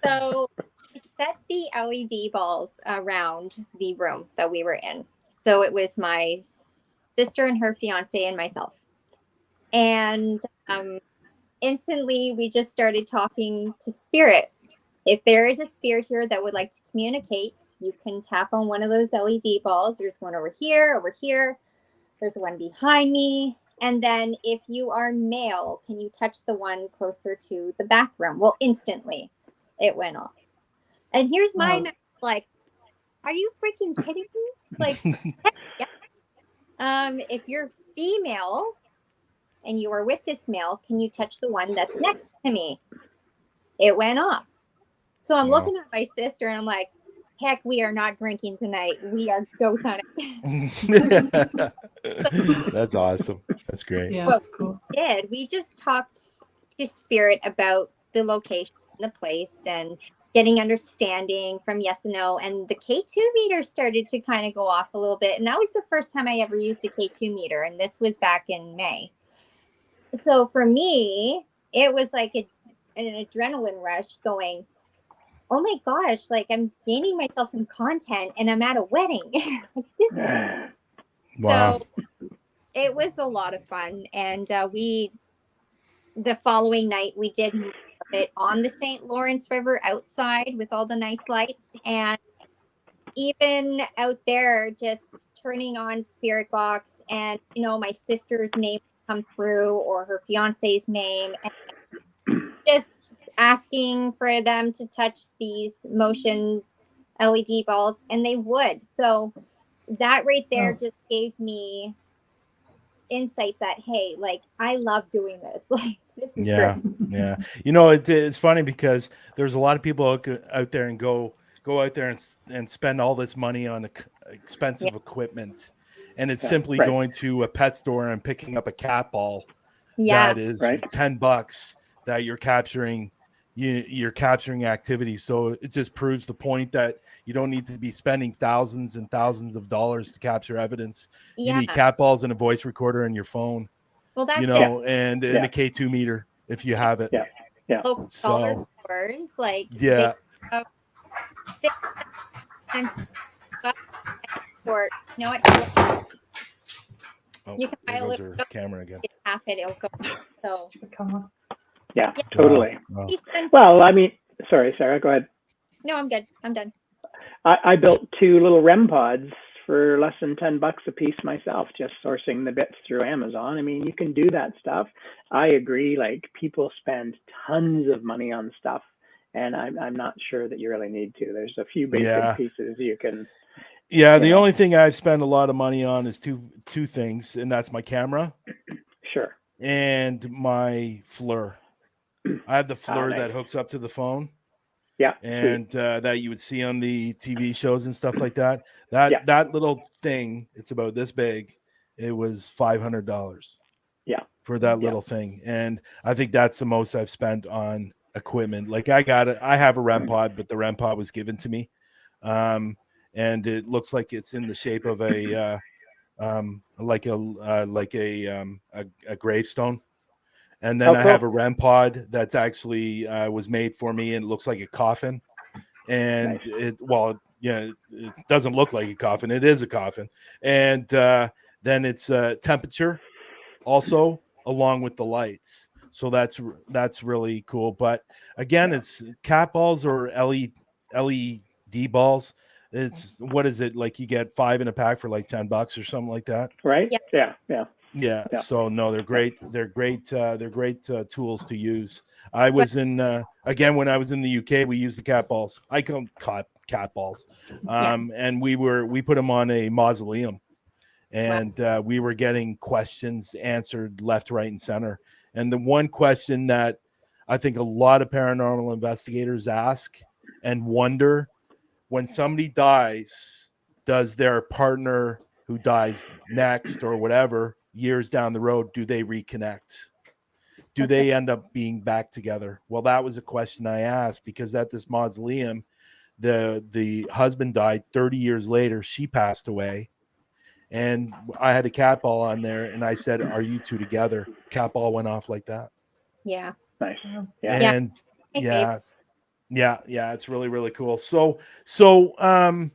So we set the LED balls around the room that we were in. So it was my sister and her fiance and myself. And instantly we just started talking to spirit. If there is a spirit here that would like to communicate, you can tap on one of those LED balls. There's one over here. There's one behind me. And then if you are male, can you touch the one closer to the bathroom? Well, instantly it went off. And here's my like, are you freaking kidding me? Like, yeah. If you're female and you are with this male, can you touch the one that's next to me? It went off. So I'm looking at my sister and I'm like, heck, we are not drinking tonight. We are ghost hunting. That's awesome. That's great. Yeah, that's cool. We just talked to spirit about the location, the place, and getting understanding from yes and no. And the K2 meter started to kind of go off a little bit. And that was the first time I ever used a K2 meter. And this was back in May. So for me, it was like an adrenaline rush going, oh my gosh, like I'm gaining myself some content and I'm at a wedding. Like, this is Wow. So it was a lot of fun. And the following night, we did it on the St. Lawrence River outside with all the nice lights. And even out there, just turning on Spirit Box and, my sister's name come through or her fiance's name. And just asking for them to touch these motion LED balls, and they would. So that right there just gave me insight that, hey, like, I love doing this. Like, this is great. Yeah. It's funny because there's a lot of people out there and go out there and spend all this money on expensive equipment, and it's simply going to a pet store and picking up a cat ball that is $10 that you're capturing activity. So it just proves the point that you don't need to be spending thousands and thousands of dollars to capture evidence. You need cat balls and a voice recorder in your phone. Well, that's and a K2 meter if you have it. Local dollar stores, like, and you know what? You can buy a little camera again. Tap it, it'll go. So yeah, totally. Wow. Well, I mean, sorry, Sarah, go ahead. No, I'm good. I'm done. I built 2 little REM pods for less than $10 a piece myself, just sourcing the bits through Amazon. I mean, you can do that stuff. I agree. Like, people spend tons of money on stuff, and I'm not sure that you really need to. There's a few basic pieces you can. Yeah, the only thing I've spent a lot of money on is two things, and that's my camera. Sure. And my FLIR. I have the FLIR that hooks up to the phone. Yeah. And that you would see on the TV shows and stuff like that. That little thing, it's about this big. It was $500. Yeah. For that little thing. And I think that's the most I've spent on equipment. Like, I have a REM pod, but the REM pod was given to me. And it looks like it's in the shape of a gravestone. And then I have a REM pod that's actually was made for me, and it looks like a coffin. And it doesn't look like a coffin. It is a coffin. And then it's temperature also, along with the lights. So that's really cool. But again, it's cat balls or LED balls. It's what is it like? You get 5 in a pack for like $10 or something like that. Right? Yeah. Yeah. So no, they're great. They're great tools to use. I was in again when I was in the UK. We used the cat balls. I call them cat balls, and we put them on a mausoleum, and we were getting questions answered left, right, and center. And the one question that I think a lot of paranormal investigators ask and wonder, when somebody dies, does their partner who dies next or whatever years down the road, do they reconnect? Do they end up being back together? Well, that was a question I asked, because at this mausoleum, the husband died 30 years later. She passed away. And I had a cat ball on there, and I said, "Are you two together?" Cat ball went off like that. Yeah. Nice. And Yeah. it's really, really cool. So I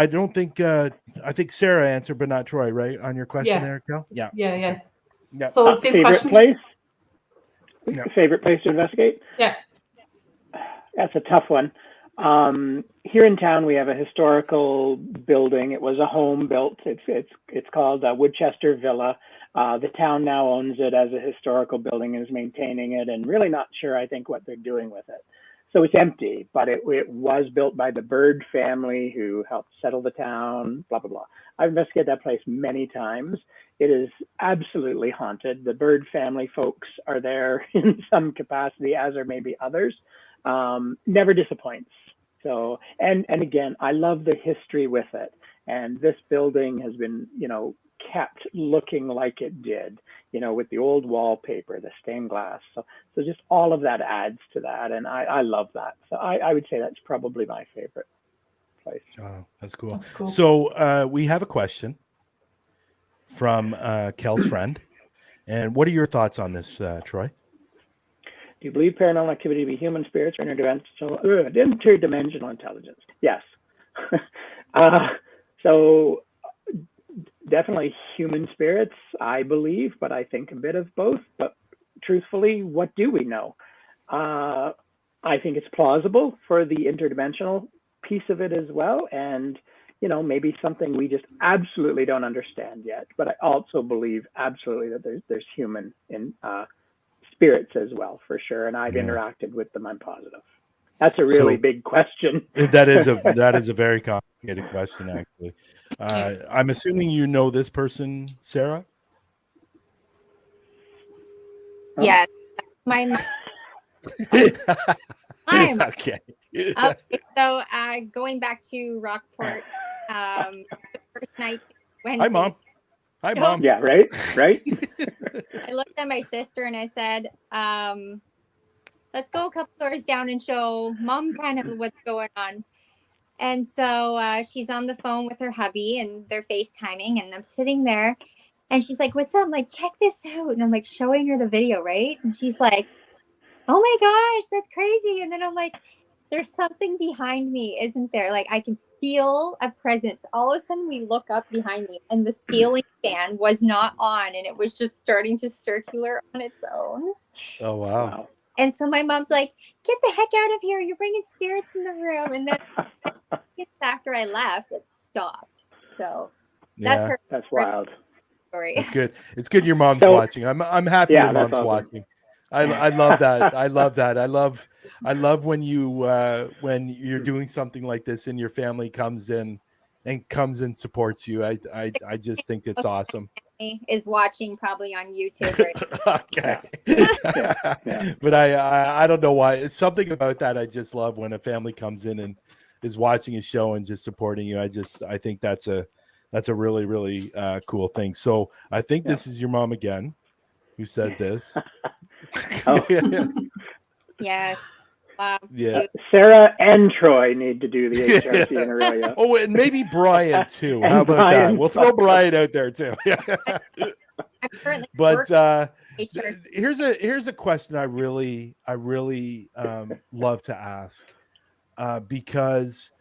don't think I think Sarah answered, but not Troy, right? On your question there, Kel? Yeah. Yeah. Yeah. So same favorite question. place? Yeah. Favorite place to investigate? Yeah. That's a tough one. Here in town, we have a historical building. It was a home built. It's called Woodchester Villa. The town now owns it as a historical building and is maintaining it, and really not sure, I think, what they're doing with it. So it's empty, but it was built by the Bird family who helped settle the town, blah, blah, blah. I've investigated that place many times. It is absolutely haunted. The Bird family folks are there in some capacity, as are maybe others. Never disappoints. So, and again, I love the history with it. And this building has been, kept looking like it did, with the old wallpaper, the stained glass. So just all of that adds to that. And I love that. So I would say that's probably my favorite place. Oh, that's cool. That's cool. So we have a question from Kel's friend. And what are your thoughts on this, Troy? Do you believe paranormal activity to be human spirits or interdimensional intelligence? Yes. So definitely human spirits, I believe, but I think a bit of both. But truthfully, what do we know? I think it's plausible for the interdimensional piece of it as well. And, maybe something we just absolutely don't understand yet. But I also believe absolutely that there's human in spirits as well, for sure. And I've interacted with them. I'm positive. That's a really big question. That is a very complicated question, actually. I'm assuming you know this person, Sarah? Yes. My Okay. So going back to Rockport, the first night when Hi, Mom. Hi, Mom. Yeah, right. I looked at my sister and I said, let's go a couple doors down and show Mom kind of what's going on. And so she's on the phone with her hubby and they're FaceTiming, and I'm sitting there and she's like, "What's up?" I'm like, "Check this out." And I'm like showing her the video, right? And she's like, "Oh my gosh, that's crazy." And then I'm like, "There's something behind me, isn't there?" Like I can feel a presence. All of a sudden we look up behind me and the ceiling fan was not on, and it was just starting to circular on its own. Oh, wow. And so my mom's like, "Get the heck out of here. You're bringing spirits in the room." And then after I left, it stopped. So that's wild. Story. It's good. It's good your mom's watching. I'm happy your mom's watching. I love that. I love that. I love when you're doing something like this and your family comes in and supports you. I just think it's awesome. Is watching probably on YouTube right okay. But I don't know why. It's something about that I just love when a family comes in and is watching a show and just supporting you. I think that's a really, really cool thing. So I think this is your mom again who said this. Yes. Yeah. Sarah and Troy need to do the HRT in a row. Yeah. Oh, and maybe Bryan too. How about Bryan, that? We'll throw Bryan out there too. But here's a question I really love to ask because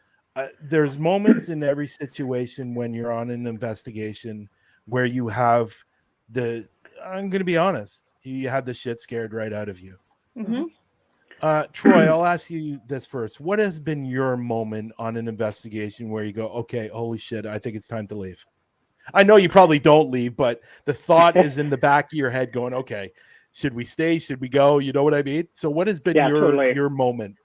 there's moments in every situation when you're on an investigation where you have I'm going to be honest, you had the shit scared right out of you. Mm-hmm. Troy, I'll ask you this first. What has been your moment on an investigation where you go, okay, holy shit, I think it's time to leave? I know you probably don't leave, but the thought is in the back of your head going, okay, should we stay? Should we go? You know what I mean? So what has been totally. your moment?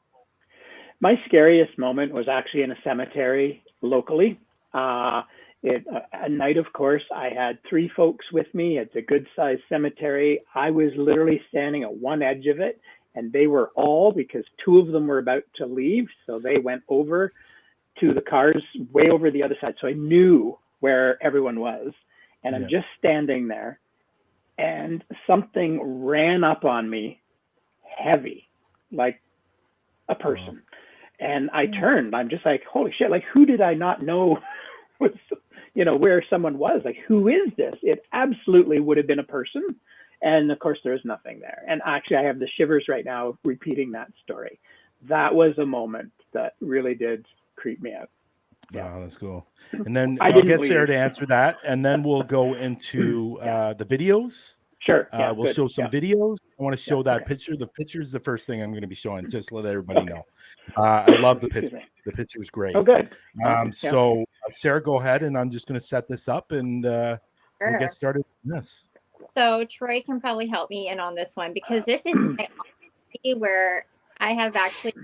My scariest moment was actually in a cemetery locally. A night, of course, I had 3 folks with me. It's a good-sized cemetery. I was literally standing at one edge of it, and they were all, because 2 of them were about to leave, so they went over to the cars way over the other side. So I knew where everyone was, and I'm just standing there, and something ran up on me heavy, like a person. And I turned. I'm just like, holy shit, like, who did I not know was, where someone was? Like, who is this? It absolutely would have been a person. And of course, there's nothing there. And actually, I have the shivers right now repeating that story. That was a moment that really did creep me out. Yeah, that's cool. And then I'll get Sarah to answer that, and then we'll go into the videos. Sure. We'll show some videos. I want to show that picture. The picture is the first thing I'm going to be showing, just to let everybody know. I love the picture. The picture is great. Oh, good. So, Sarah, go ahead, and I'm just going to set this up, and we'll get started on this. So Troy can probably help me in on this one, because this is where I have actually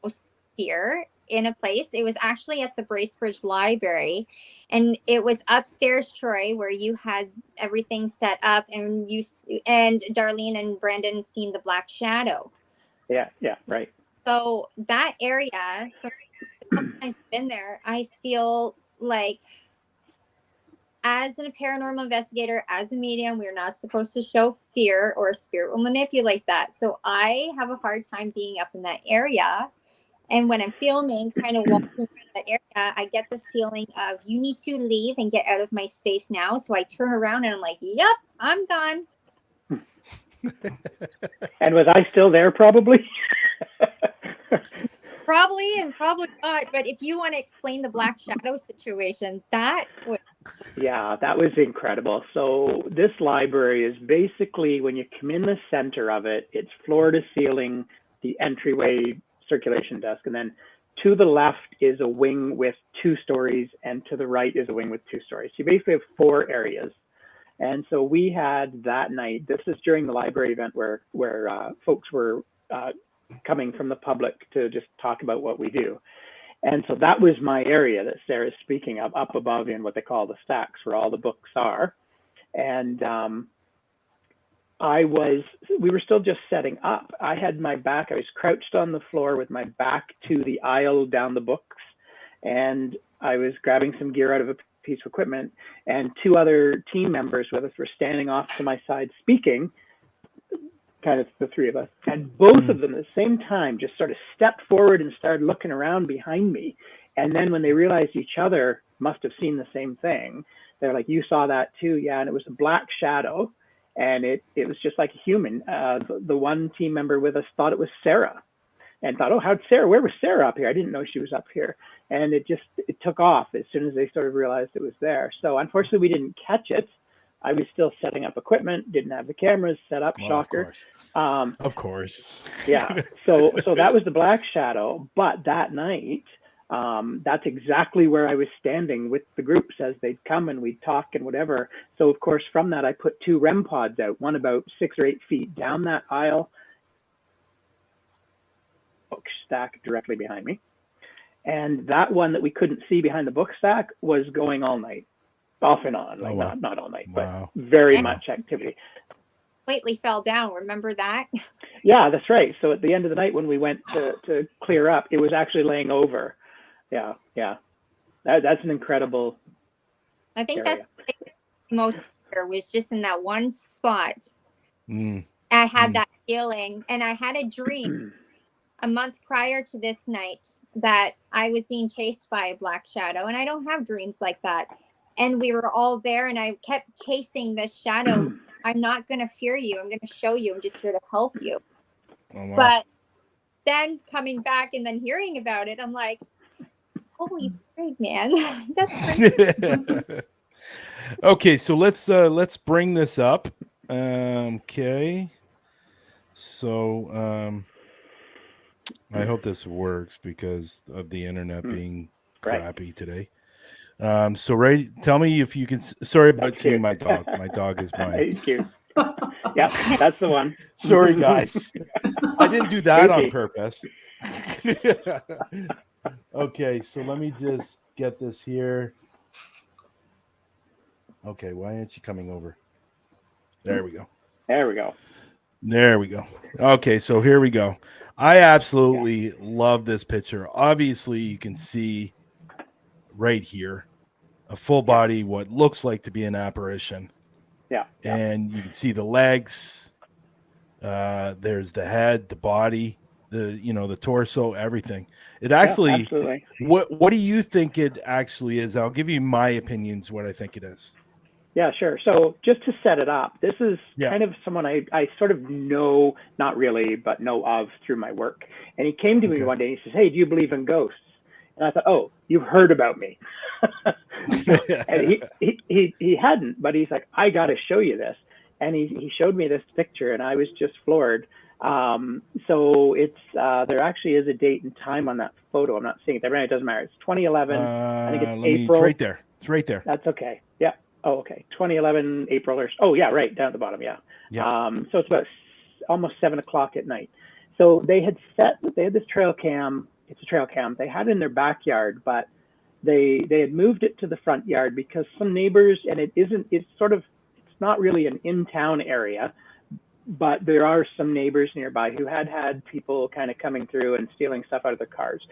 most fear in a place. It was actually at the Bracebridge Library, and it was upstairs, Troy, where you had everything set up, and Darlene and Brandon seen the black shadow. Yeah, right. So that area, for I've been there, I feel like, as a paranormal investigator, as a medium, we're not supposed to show fear, or a spirit will manipulate that. So I have a hard time being up in that area. And when I'm filming, kind of walking in that area, I get the feeling of, you need to leave and get out of my space now. So I turn around and I'm like, yep, I'm gone. And was I still there probably? Probably and probably not. But if you want to explain the black shadow situation, that would... Yeah, that was incredible. So this library is basically, when you come in the center of it, it's floor to ceiling, the entryway circulation desk, and then to the left is a wing with 2 stories, and to the right is a wing with 2 stories. So you basically have 4 areas. And so we had that night, this is during the library event where folks were coming from the public to just talk about what we do. And so that was my area that Sarah's speaking of, up above in what they call the stacks, where all the books are. And we were still just setting up. I had my back, I was crouched on the floor with my back to the aisle down the books. And I was grabbing some gear out of a piece of equipment. And 2 other team members with us were standing off to my side speaking, kind of the 3 of us. And both of them at the same time just sort of stepped forward and started looking around behind me. And then when they realized each other must have seen the same thing, they're like, you saw that too? Yeah. And it was a black shadow. And it was just like a human. The one team member with us thought it was Sarah, and thought, oh, where was Sarah up here? I didn't know she was up here. And it took off as soon as they sort of realized it was there. So unfortunately, we didn't catch it. I was still setting up equipment, didn't have the cameras set up, shocker. Of course. Yeah. So that was the black shadow. But that night, that's exactly where I was standing with the groups as they'd come and we'd talk and whatever. So of course, from that, I put 2 REM pods out, one about 6 or 8 feet down that aisle, book stack directly behind me. And that one that we couldn't see behind the book stack was going all night, off and on, like not all night, but very much activity. Completely fell down. Remember that? Yeah, that's right. So at the end of the night, when we went to clear up, it was actually laying over. Yeah. That's an incredible. I think area. that's the most fear, was just in that one spot. I had that feeling, and I had a dream a month prior to this night that I was being chased by a black shadow, and I don't have dreams like that. And we were all there, and I kept chasing this shadow. I'm not going to fear you. I'm going to show you. I'm just here to help you. Oh, wow. But then coming back and then hearing about it, I'm like, holy frig, man. That's crazy. Okay, so let's bring this up. Okay. So I hope this works because of the internet being crappy today. So Ray, tell me if you can. Sorry about That's seeing cute. my dog. My dog is my. He's cute. Yeah, that's the one. Sorry, guys. I didn't do that on Spooky. purpose. Okay, so let me just get this here. Okay, why aren't you coming over? There we go. There we go. There we go. Okay, so here we go. I absolutely love this picture. Obviously, you can see right here a full body, what looks like to be an apparition. Yeah. And you can see the legs. There's the head, the body, the torso, everything. It actually, absolutely. What do you think it actually is? I'll give you my opinions. What I think it is. Yeah, sure. So just to set it up, this is kind of someone I sort of know, not really, but know of through my work. And he came to me one day and he says, "Hey, do you believe in ghosts?" And I thought, "Oh, you've heard about me." And he hadn't, but he's like, "I got to show you this." And he showed me this picture and I was just floored. So it's there actually is a date and time on that photo. I'm not seeing it there, but it doesn't matter. It's 2011. I think it's April. It's right there. It's right there. That's okay. Yeah. Oh, okay. 2011 April yeah, right down at the bottom. Yeah. So it's about almost 7 o'clock at night. So they had this trail cam. It's a trail cam. They had it in their backyard, but they had moved it to the front yard because some neighbors, and it's not really an in-town area, but there are some neighbors nearby who had people kind of coming through and stealing stuff out of their cars.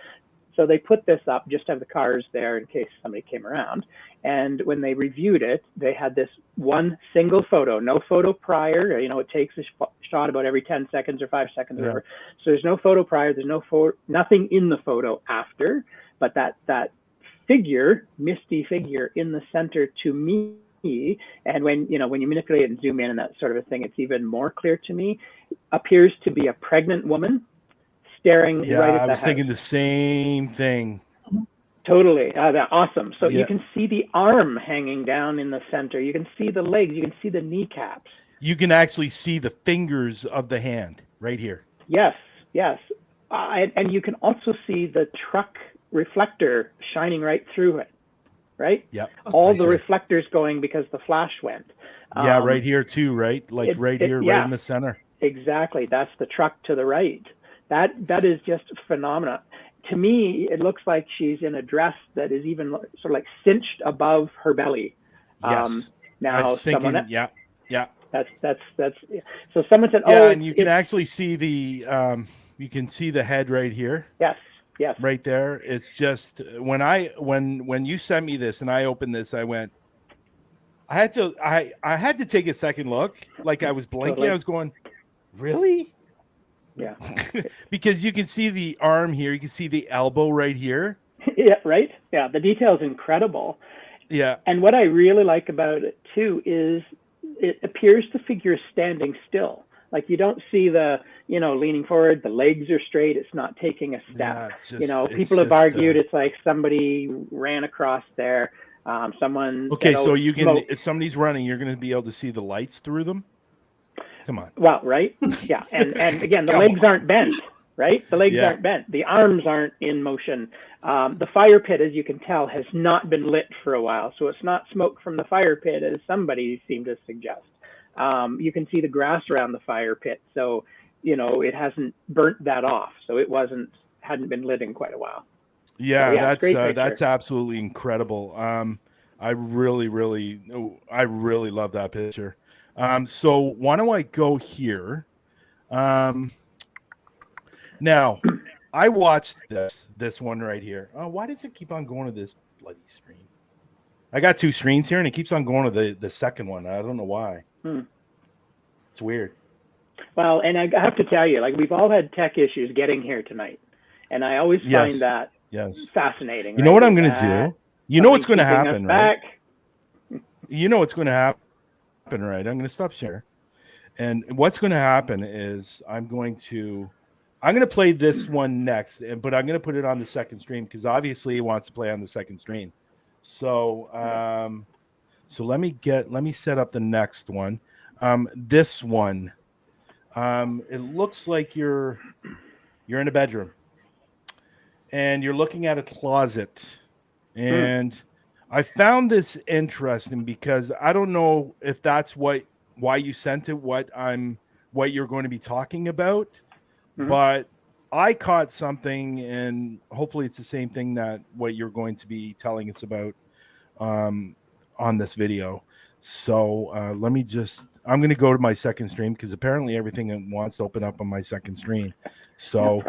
So they put this up just to have the cars there in case somebody came around. And when they reviewed it, they had this one single photo, no photo prior. It takes a shot about every 10 seconds or 5 seconds or whatever. So there's no photo prior. There's nothing in the photo after. But that figure, misty figure in the center to me, and when you manipulate it and zoom in and that sort of a thing, it's even more clear to me, appears to be a pregnant woman staring right at the house. I was thinking the same thing. Totally. Awesome. So you can see the arm hanging down in the center. You can see the legs. You can see the kneecaps. You can actually see the fingers of the hand right here. Yes. And you can also see the truck reflector shining right through it. Right? Yeah. All the reflectors going because the flash went. Right here too, right? Like right here, right in the center. Exactly. That's the truck to the right. That is just phenomenal. To me, it looks like she's in a dress that is even sort of like cinched above her belly. Yes. Now, That's so someone said, and you can actually see the head right here. Yes. Right there. It's just when you sent me this and I opened this, I went, I had to take a second look. Like I was blinking. Totally. I was going, really? Yeah. Because you can see the arm here. You can see the elbow right here. Yeah, right. Yeah. The detail is incredible. Yeah. And what I really like about it too is it appears the figure is standing still. Like you don't see the, leaning forward, the legs are straight. It's not taking a step. People have argued it's like somebody ran across there. Someone. Okay. So you can, if somebody's running, you're going to be able to see the lights through them. Come on. Well, right. Yeah. And again, the legs aren't bent, right? The legs aren't bent. The arms aren't in motion. The fire pit, as you can tell, has not been lit for a while. So it's not smoke from the fire pit, as somebody seemed to suggest. You can see the grass around the fire pit. So, it hasn't burnt that off. So it hadn't been lit in quite a while. Yeah, so, that's absolutely incredible. I really love that picture. So why don't I go here? Now, I watched this one right here. Oh, why does it keep on going to this bloody screen? I got two screens here, and it keeps on going to the second one. I don't know why. It's weird. Well, and I have to tell you, like we've all had tech issues getting here tonight, and I always find that fascinating. You know what I'm going to do? You know what's going to happen, right? You know what's going to happen. Right, I'm going to stop share, and what's going to happen is I'm going to play this one next, but I'm going to put it on the second stream because obviously he wants to play on the second stream. So, so let me set up the next one. This one, it looks like you're in a bedroom and you're looking at a closet. And I found this interesting because I don't know if that's why you sent it, what you're going to be talking about, but I caught something, and hopefully it's the same thing that what you're going to be telling us about on this video. So I'm going to go to my second screen because apparently everything wants to open up on my second screen. So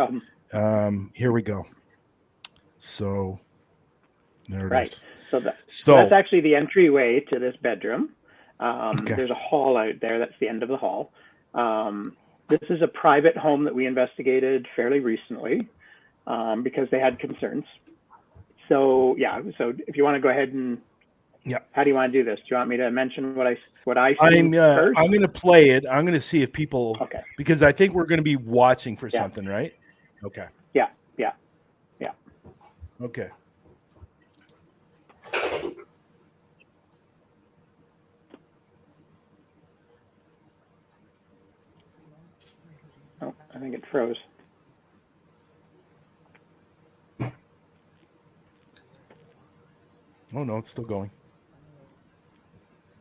here we go. So there it is. So that's actually the entryway to this bedroom. There's a hall out there. That's the end of the hall. This is a private home that we investigated fairly recently because they had concerns. So so if you want to go ahead and how do you want to do this? Do you want me to mention what I see first? I'm going to play it. I'm going to see if people because I think we're going to be watching for something, right? Okay. Yeah. Okay. Oh, I think it froze. Oh no, it's still going.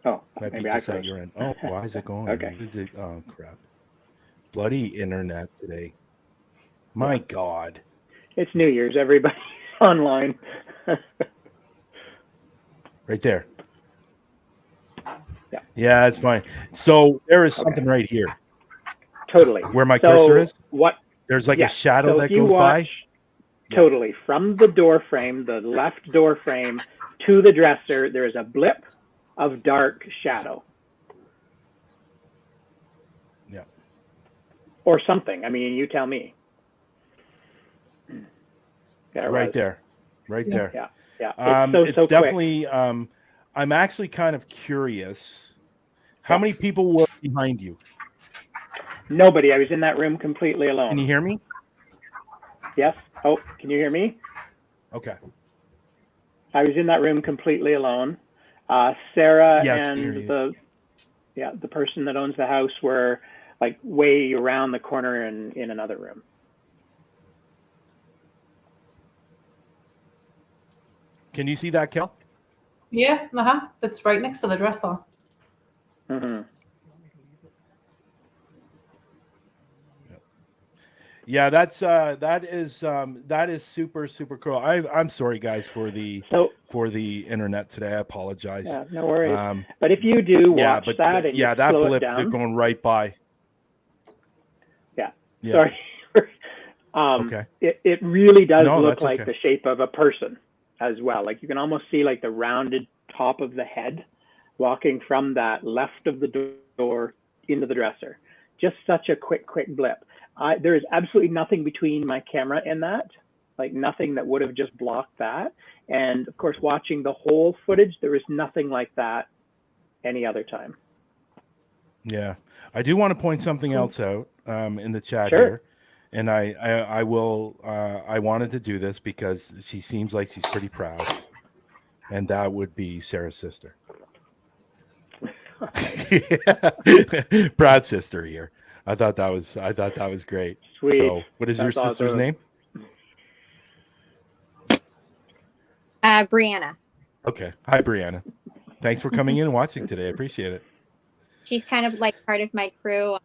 Oh, maybe I said you're in. Oh, why is it going? Okay. Oh crap! Bloody internet today. My God. It's New Year's. Everybody's online. Right there. Yeah, it's fine. So there is something right here. Totally. Where my cursor is? There's like a shadow so that goes by? Totally. From the door frame, the left door frame to the dresser, there is a blip of dark shadow. Yeah. Or something. I mean, you tell me. Right there. Right there. Yeah. It's definitely I'm actually kind of curious. How many people were behind you? Nobody. I was in that room completely alone. Can you hear me? Yes. Oh, can you hear me? Okay. I was in that room completely alone. Sarah and the person that owns the house were like way around the corner in another room. Can you see that, Kel? Yeah, it's right next to the dresser. Yeah, that is super cool. I'm sorry guys for the internet today. I apologize. Yeah, no worries. But if you do watch that and you that slow blip it down, they're going right by. Yeah. Yeah. Sorry. It really does look like the shape of a person as well. Like you can almost see like the rounded top of the head walking from that left of the door into the dresser. Just such a quick blip. There is absolutely nothing between my camera and that, like nothing that would have just blocked that. And of course, watching the whole footage, there is nothing like that any other time. Yeah, I do want to point something else out in the chat here, and I will. I wanted to do this because she seems like she's pretty proud, and that would be Sarah's sister. Proud sister here. I thought that was great. Sweet. So, what is your sister's name? Brianna. Okay. Hi, Brianna. Thanks for coming in and watching today. I appreciate it. She's kind of like part of my crew on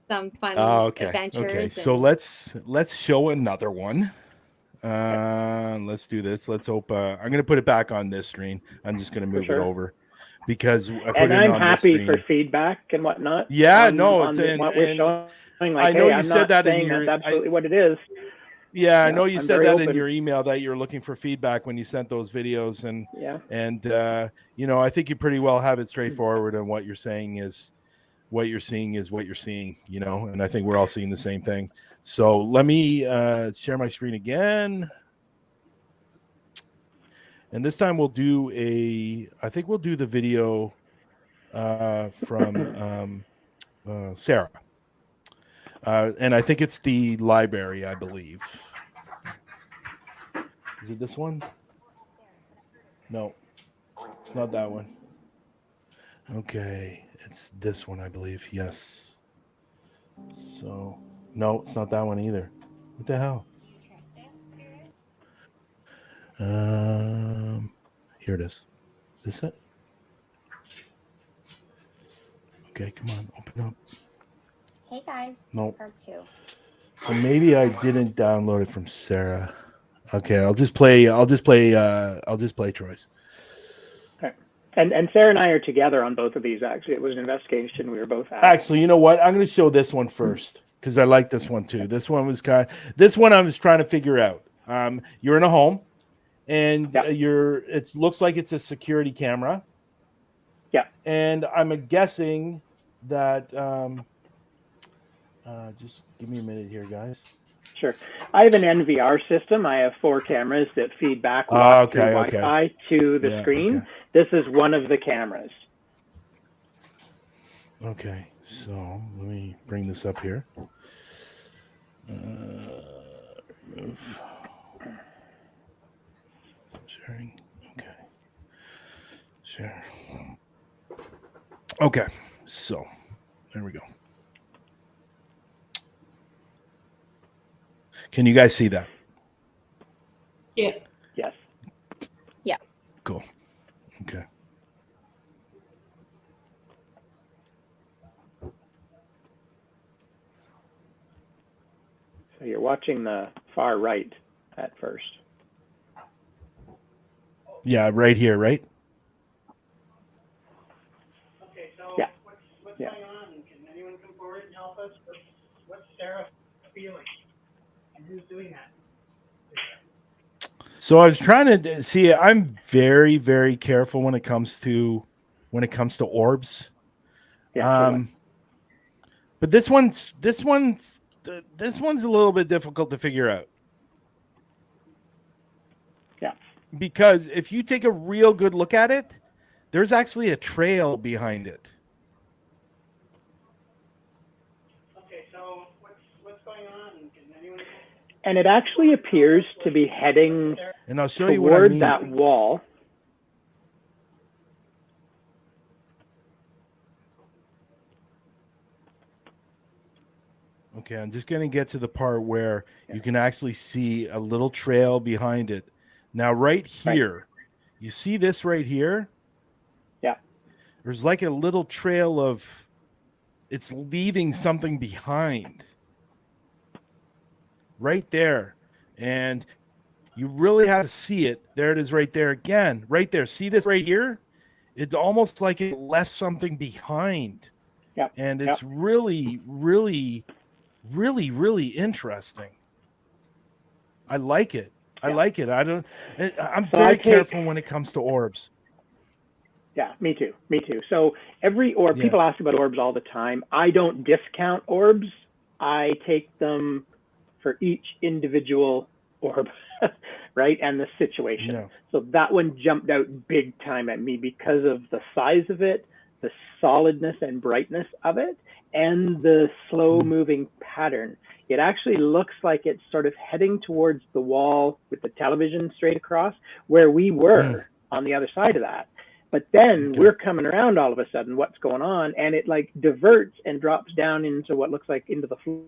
some fun adventures. Okay. So let's show another one. Let's do this. Let's hope. I'm going to put it back on this screen. I'm just going to move it over. Because I'm happy for feedback and whatnot. Yeah, what we're showing. Like, I know you said that in your. That's absolutely what it is. Yeah, I know you said that in your email that you're looking for feedback when you sent those videos, and I think you pretty well have it straightforward, and what you're saying is what you're seeing is what you're seeing, and I think we're all seeing the same thing. So let me share my screen again. And this time we'll do the video from Sarah. And I think it's the library, I believe. Is it this one? No, it's not that one. Okay. It's this one, I believe. Yes. So, no, it's not that one either. What the hell? Here it is. Is this it? Okay, come on, open up. Hey guys. Nope. Part 2. So maybe I didn't download it from Sarah. Okay, I'll just play Troy's. Okay. And Sarah and I are together on both of these. Actually, it was an investigation we were both at. Actually, you know what? I'm going to show this one first because I like this one too. This one I was trying to figure out. You're in a home, and it looks like it's a security camera. Yeah. And I'm guessing that. Just give me a minute here, guys. Sure. I have an NVR system. I have 4 cameras that feed back through Wi-Fi to the screen. Okay. This is one of the cameras. Okay, so let me bring this up here. Remove. Stop sharing. Okay. Share. Okay, so there we go. Can you guys see that? Yeah. Yes. Yeah. Cool. Okay. So you're watching the far right at first. Yeah, right here, right? Okay, so Yeah. what's going on? Can anyone come forward and help us? What's Sarah feeling? And who's doing that? So I was trying to see. I'm very, very careful when it comes to orbs. Yeah. But this one's a little bit difficult to figure out. Yeah. Because if you take a real good look at it, there's actually a trail behind it. Okay, so what's going on? Can anyone? And it actually appears to be heading And I'll show you what I toward mean. that wall. Okay, I'm just going to get to the part where you can actually see a little trail behind it. Now, right here, you see this right here? Yeah. There's like a little trail of, it's leaving something behind. Right there. And you really have to see it. There it is right there again. Right there. See this right here? It's almost like it left something behind. Yeah. And it's really, really, really, really interesting. I like it. I'm very careful when it comes to orbs. Yeah, me too. So every orb, people ask about orbs all the time. I don't discount orbs. I take them for each individual orb, right? And the situation. Yeah. So that one jumped out big time at me because of the size of it, the solidness and brightness of it, and the slow moving pattern. It actually looks like it's sort of heading towards the wall with the television straight across where we were on the other side of that. But then we're coming around all of a sudden, what's going on? And it like diverts and drops down into what looks like into the floor.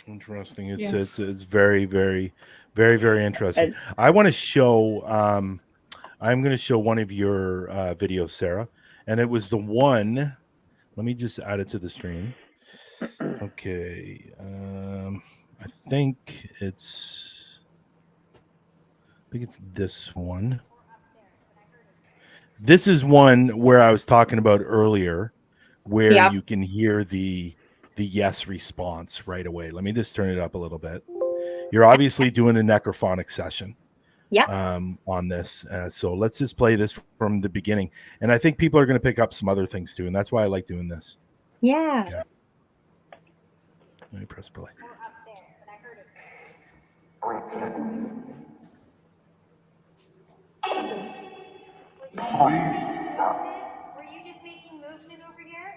Interesting. It's very, very, very, very interesting. And I want to show, I'm going to show one of your videos, Sarah. And it was the one, let me just add it to the stream. Okay. I think it's this one. This is one where I was talking about earlier, where you can hear the yes response right away. Let me just turn it up a little bit. You're obviously doing a necrophonic session on this. So let's just play this from the beginning. And I think people are going to pick up some other things too. And that's why I like doing this. Yeah. Let me press play. Were you just making movement over here?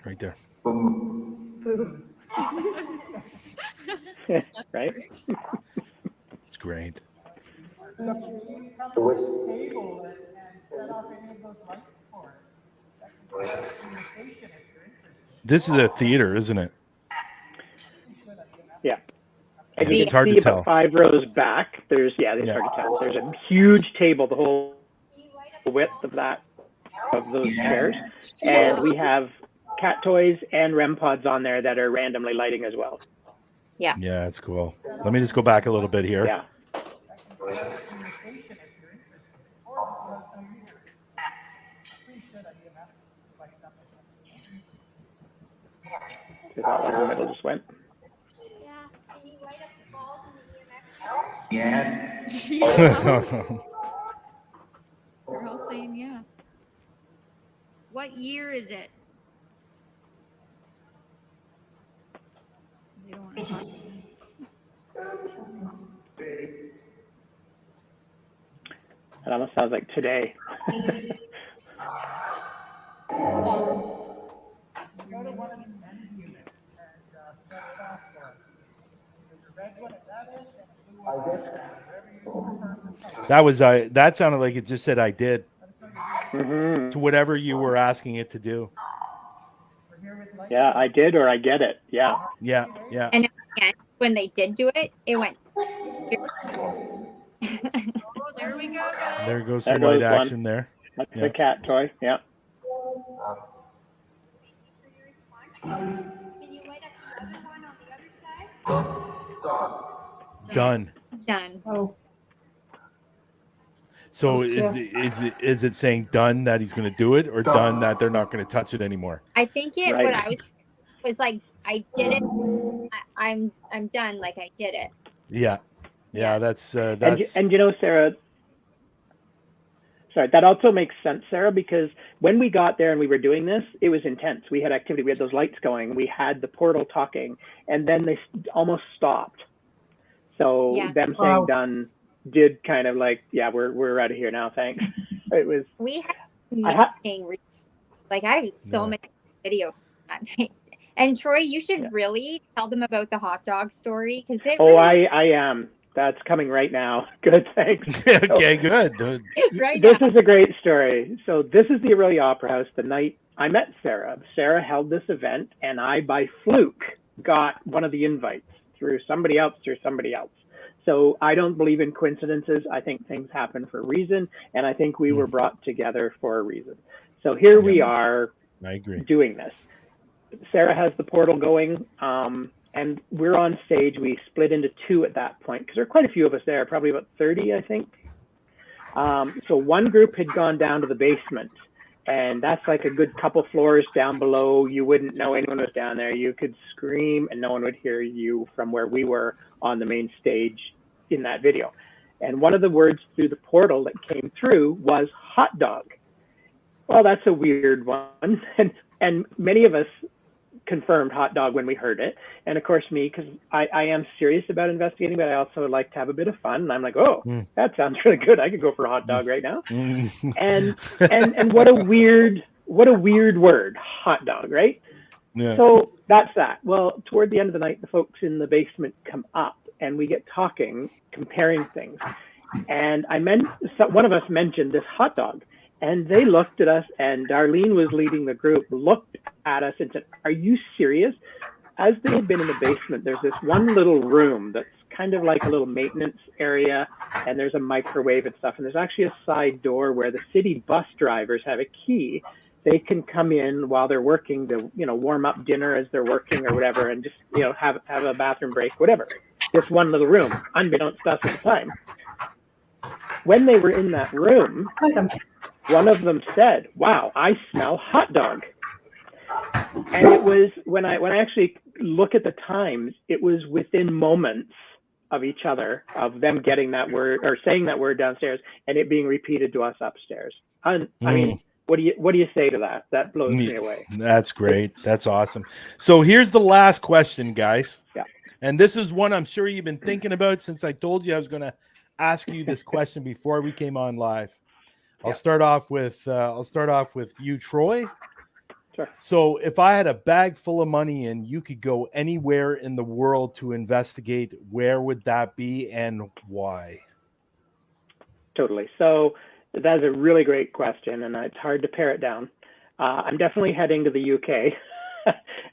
Right there. right? It's great. you come to this table and set off any of those lights for us, that can start communication if you're interested. This is a theater, isn't it? Yeah. Yeah, And you it's can hard see to about tell. 5 rows back. It's hard to tell. There's a huge table, the whole width of those chairs, and we have cat toys and REM pods on there that are randomly lighting as well. Yeah. Yeah, it's cool. Let me just go back a little bit here. Yeah. Is that one in the middle just went? Yeah. Can you light up the balls in the EMF? Yeah. They're all saying yeah. What year is it? They don't want to talk. It almost sounds like today. That sounded like it just said I did Mm-hmm. to whatever you were asking it to do. Yeah, I did, or I get it. Yeah. Yeah. And when they did do it, it went. Oh, there we go, guys. There goes There some light goes one. action there. That's Yeah. the cat toy. Yeah. Can you light up the other one on the other side? Done. Done. Oh, So That's is it saying done that he's going to do it, or done that they're not going to touch it anymore? I think it. Right. What I was like, I did it. I'm done. Like I did it. Yeah. That's And you know, Sarah. Sorry, that also makes sense, Sarah, because when we got there and we were doing this, it was intense. We had activity. We had those lights going. We had the portal talking, and then they almost stopped. So Yeah. them saying done did kind of like, yeah, we're out of here now. Thanks. It was. We had I like I have so Yeah. many videos that night. And Troy, you should Yeah. really tell them about the hot dog story because it. Oh, really, I am. That's coming right now. Good, thanks. okay, good. right This now. is a great story. So this is the Aurelia Opera House. The night I met Sarah. Sarah held this event, and I, by fluke, got one of the invites through somebody else. So I don't believe in coincidences. I think things happen for a reason, and I think we were brought together for a reason. So here we are I agree. doing this. Sarah has the portal going, and we're on stage. We split into 2 at that point because there are quite a few of us there, probably about 30, I think. So one group had gone down to the basement, and that's like a good couple floors down below. You wouldn't know anyone was down there. You could scream and no one would hear you from where we were on the main stage in that video. And one of the words through the portal that came through was hot dog. Well, that's a weird one. And many of us confirmed hot dog when we heard it. And of course me, because I am serious about investigating, but I also like to have a bit of fun. And I'm like, oh, that sounds really good. I could go for a hot dog right now. And what a weird word, hot dog, right? Yeah. So that's that. Well, toward the end of the night, the folks in the basement come up and we get talking, comparing things. And one of us mentioned this hot dog. And they looked at us, and Darlene was leading the group, looked at us and said, are you serious? As they had been in the basement, there's this one little room that's kind of like a little maintenance area, and there's a microwave and stuff. And there's actually a side door where the city bus drivers have a key. They can come in while they're working to, warm up dinner as they're working or whatever, and just, have a bathroom break, whatever. This one little room, unbeknownst to us at the time. When they were in that room, one of them said, wow, I smell hot dog. And it was, when I actually look at the times, it was within moments of each other, of them getting that word or saying that word downstairs and it being repeated to us upstairs. I mean, what do you say to that? That blows me away. That's great. That's awesome. So here's the last question, guys. Yeah. And this is one I'm sure you've been thinking about since I told you I was going to ask you this question before we came on live. I'll start off with you, Troy. Sure. So if I had a bag full of money and you could go anywhere in the world to investigate, where would that be and why? totally. So that's a really great question, and it's hard to pare it down. I'm definitely heading to the UK,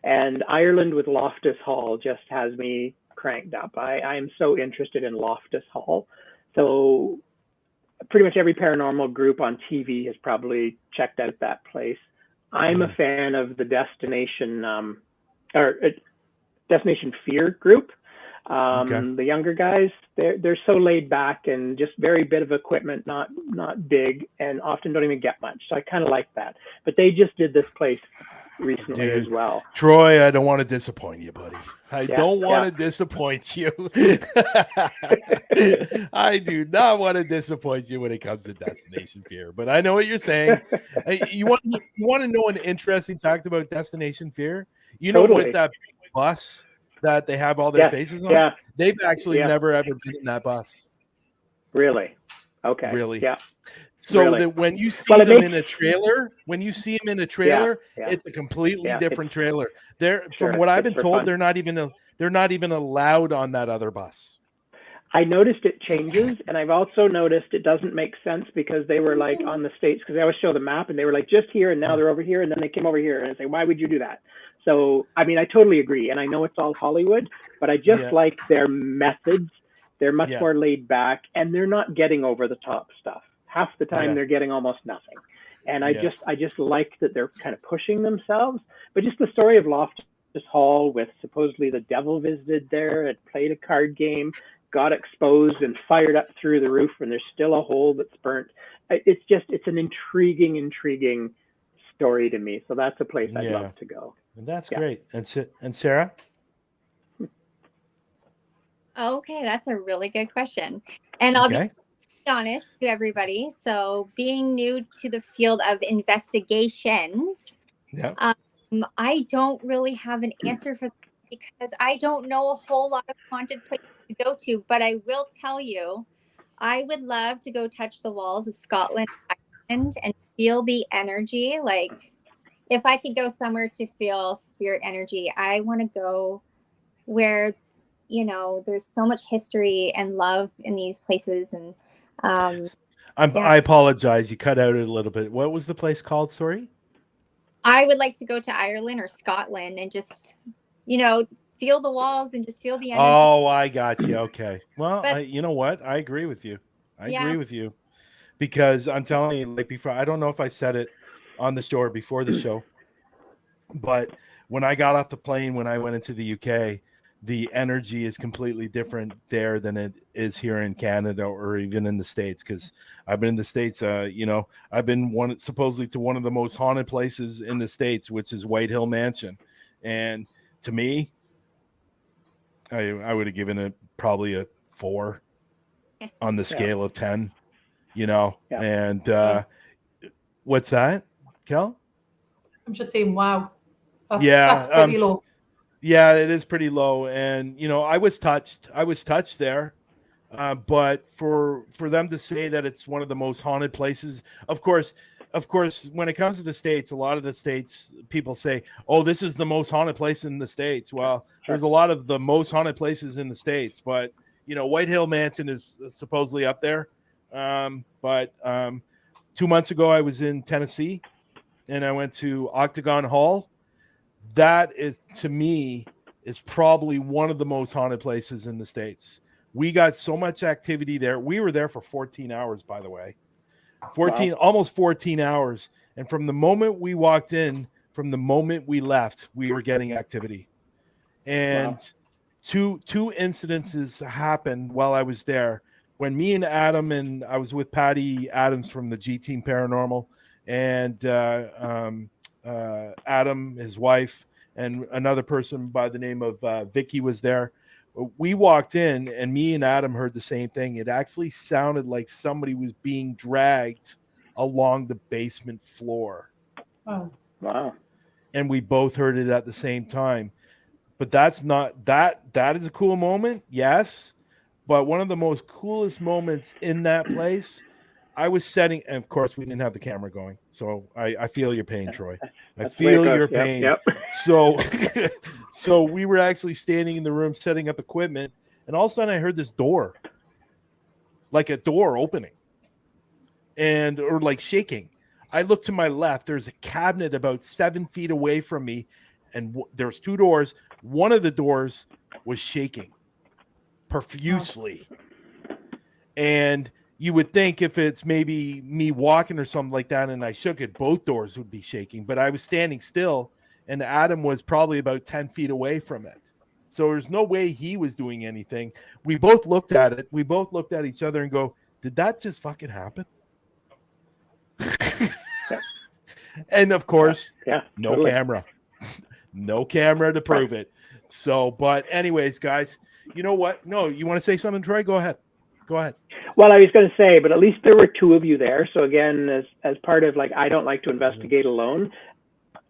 and Ireland with Loftus Hall just has me cranked up. I'm so interested in Loftus Hall. So pretty much every paranormal group on TV has probably checked out that place. I'm a fan of the Destination Destination Fear group. The younger guys, they're so laid back and just very bit of equipment, not big, and often don't even get much. So I kind of like that. But they just did this place recently as well. Troy, I don't want to disappoint you, buddy. I don't want to disappoint you. I do not want to disappoint you when it comes to Destination Fear. But I know what you're saying. You want to know an interesting fact about Destination Fear? You know, with that bus that they have all their faces on? Yeah. They've actually never ever been in that bus. Really? Okay. Really? Yeah. So that when you see them in a trailer, it's a completely different trailer. From what I've been told, they're not even allowed on that other bus. I noticed it changes, and I've also noticed it doesn't make sense because they were like on the States, because they always show the map, and they were like just here, and now they're over here, and then they came over here, and I say, why would you do that? So, I mean, I totally agree, and I know it's all Hollywood, but I just like their methods. They're much more laid back, and they're not getting over the top stuff. Half the time they're getting almost nothing. And I just like that they're kind of pushing themselves. But just the story of Loftus Hall with supposedly the devil visited there, had played a card game, got exposed and fired up through the roof, and there's still a hole that's burnt. It's an intriguing story to me. So that's a place I'd love to go. And that's great. And Sarah? Okay, that's a really good question. And I'll be honest to everybody. So being new to the field of investigations, I don't really have an answer for that because I don't know a whole lot of haunted places to go to, but I will tell you, I would love to go touch the walls of Scotland and feel the energy. Like if I could go somewhere to feel spirit energy, I want to go where, you know, there's so much history and love in these places. And I apologize. You cut out a little bit. What was the place called? Sorry. I would like to go to Ireland or Scotland and just, you know, feel the walls and just feel the energy. Oh, I got you. Okay. Well, you know what? I agree with you. I agree with you because I'm telling you, like before, I don't know if I said it on the show or before the show, but when I got off the plane, when I went into the UK, the energy is completely different there than it is here in Canada or even in the States. Because I've been in the States, I've been supposedly to one of the most haunted places in the States, which is White Hill Mansion. And to me, I would have given it probably a 4 on the scale of 10, you know. And what's that, Kel? I'm just saying, wow. That's pretty low. Yeah, it is pretty low. And, you know, I was touched there. But for them to say that it's one of the most haunted places, of course, when it comes to the States, a lot of the States people say, oh, this is the most haunted place in the States. Well, there's a lot of the most haunted places in the States, but, you know, White Hill Mansion is supposedly up there. But 2 months ago, I was in Tennessee and I went to Octagon Hall. That is, to me, is probably one of the most haunted places in the States. We got so much activity there. We were there for 14 hours, by the way. Almost 14 hours. And from the moment we walked in, from the moment we left, we were getting activity. And two incidences happened while I was there. When me and Adam, and I was with Patty Adams from the G Team Paranormal, and Adam, his wife, and another person by the name of Vicky was there. We walked in, and me and Adam heard the same thing. It actually sounded like somebody was being dragged along the basement floor. Oh. Wow. And we both heard it at the same time. But that's not that is a cool moment, yes. But one of the most coolest moments in that place, I was setting, and of course we didn't have the camera going. So I feel your pain, Troy. I feel your pain. Yep. So we were actually standing in the room setting up equipment, and all of a sudden I heard this door, like a door opening. or like shaking. I look to my left. There's a cabinet about 7 feet away from me, and there's 2 doors. One of the doors was shaking profusely. And you would think if it's maybe me walking or something like that and I shook it, both doors would be shaking. But I was standing still, and Adam was probably about 10 feet away from it. So there's no way he was doing anything. We both looked at it. We both looked at each other and go, did that just fucking happen? And of course, no totally. camera. No camera to prove it. So, but anyways, guys, you know what? No, you want to say something, Troy? Go ahead. Go ahead. Well, I was going to say, but at least there were 2 of you there. So again, as part of like, I don't like to investigate alone.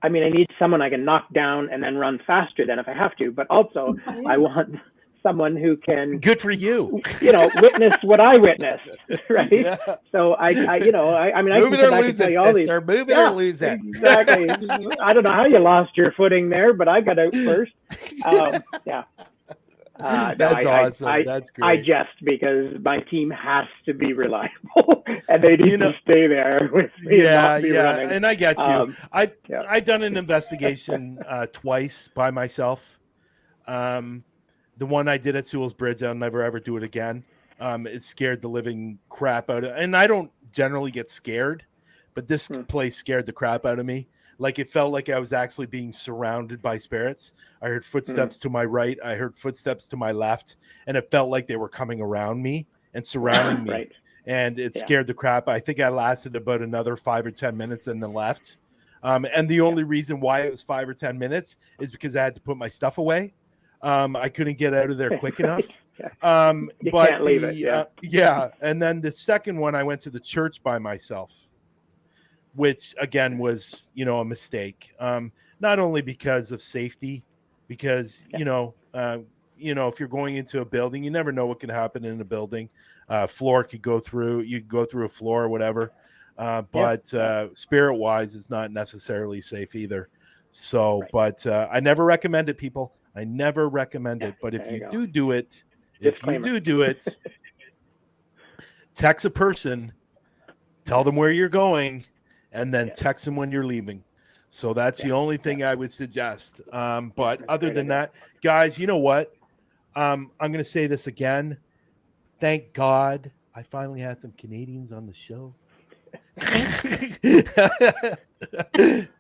I mean, I need someone I can knock down and then run faster than if I have to. But also, I want someone who can. Good for you. Witness what I witnessed, right? Yeah. So I mean, I move can it come or back lose and tell it, you all sister. these. Move it or lose it. Exactly. I don't know how you lost your footing there, but I got out first. Yeah. That's awesome. That's great. I jest because my team has to be reliable, and they need to stay there with me. Yeah, and not be running. And I get you. I've done an investigation twice by myself. The one I did at Sewell's Bridge, I'll never ever do it again. It scared the living crap out of, and I don't generally get scared, but this place scared the crap out of me. Like it felt like I was actually being surrounded by spirits. I heard footsteps to my right. I heard footsteps to my left, and it felt like they were coming around me and surrounding me. Right. And it scared the crap. I think I lasted about another 5 or 10 minutes and then left. And the only reason why it was 5 or 10 minutes is because I had to put my stuff away. I couldn't get out of there quick enough. You but can't leave it. And then the second one, I went to the church by myself, which again was, a mistake. Not only because of safety, because, if you're going into a building, you never know what can happen in a building. Floor could go through, you could go through a floor or whatever. But spirit wise, it's not necessarily safe either. So, but I never recommend it, people. I never recommend it. But if you do it, text a person, tell them where you're going, and then text them when you're leaving. So that's the only thing I would suggest. But other than that, guys, you know what? I'm going to say this again. Thank God I finally had some Canadians on the show.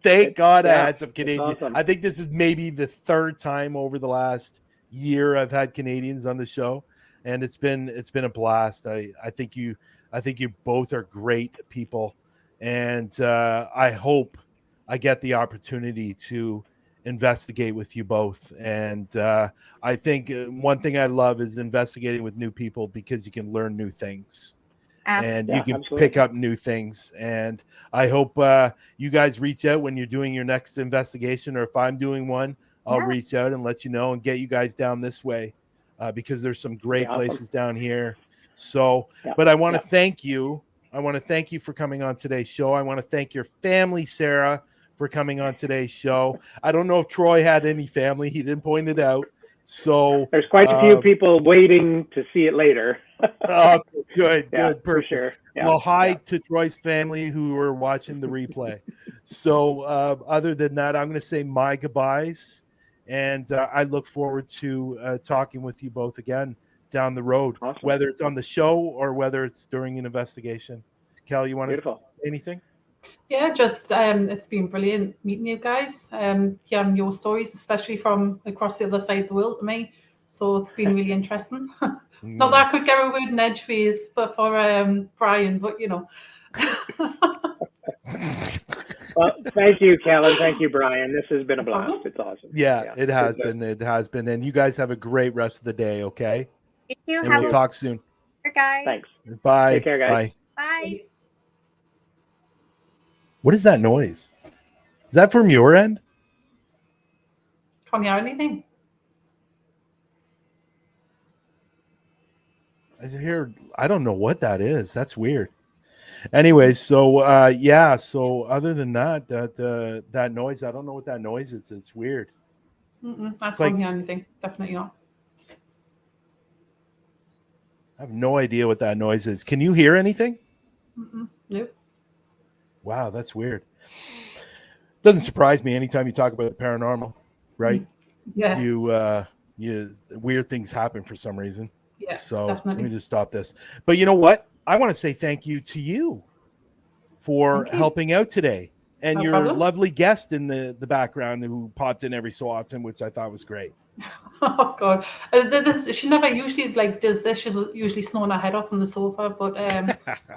Thank God I had some Canadians. Awesome. I think this is maybe the 3rd time over the last year I've had Canadians on the show, and it's been a blast. I think you both are great people, and I hope I get the opportunity to investigate with you both. And I think one thing I love is investigating with new people, because you can learn new things. And you can pick up new things. And I hope you guys reach out when you're doing your next investigation, or if I'm doing one, I'll reach out and let you know and get you guys down this way, because there's some great places down here. So, but I want to thank you. I want to thank you for coming on today's show. I want to thank your family, Sarah, for coming on today's show. I don't know if Troy had any family. He didn't point it out. So there's quite a few people waiting to see it later. Good, for sure. Well, hi to Troy's family who are watching the replay. So other than that, I'm going to say my goodbyes, and I look forward to talking with you both again down the road, whether it's on the show or whether it's during an investigation. Cal, you want to say anything? Yeah, just it's been brilliant meeting you guys. Hearing your stories, especially from across the other side of the world to me. So it's been really interesting. Not that I could get a word in edgeways for Bryan, but Well, thank you, Kellen. Thank you, Bryan. This has been a blast. It's awesome. Yeah, it has been. It has been. And you guys have a great rest of the day, okay? You too. And we'll talk soon. Guys. Thanks. Bye. Take care, guys. Bye. What is that noise? Is that from your end? Can't hear anything. I don't know what that is. That's weird. Anyways, so so other than that, that noise, I don't know what that noise is. It's weird. I can't hear anything. Definitely not. I have no idea what that noise is. Can you hear anything? Nope. Wow, that's weird. Doesn't surprise me anytime you talk about the paranormal, right? Yeah. You weird things happen for some reason. Yeah, So definitely. let me just stop this. But you know what? I want to say thank you to you for Thank you. helping out today, and No your problem. lovely guest in the background who popped in every so often, which I thought was great. Oh God, she never usually does this. She's usually snoring her head off on the sofa, but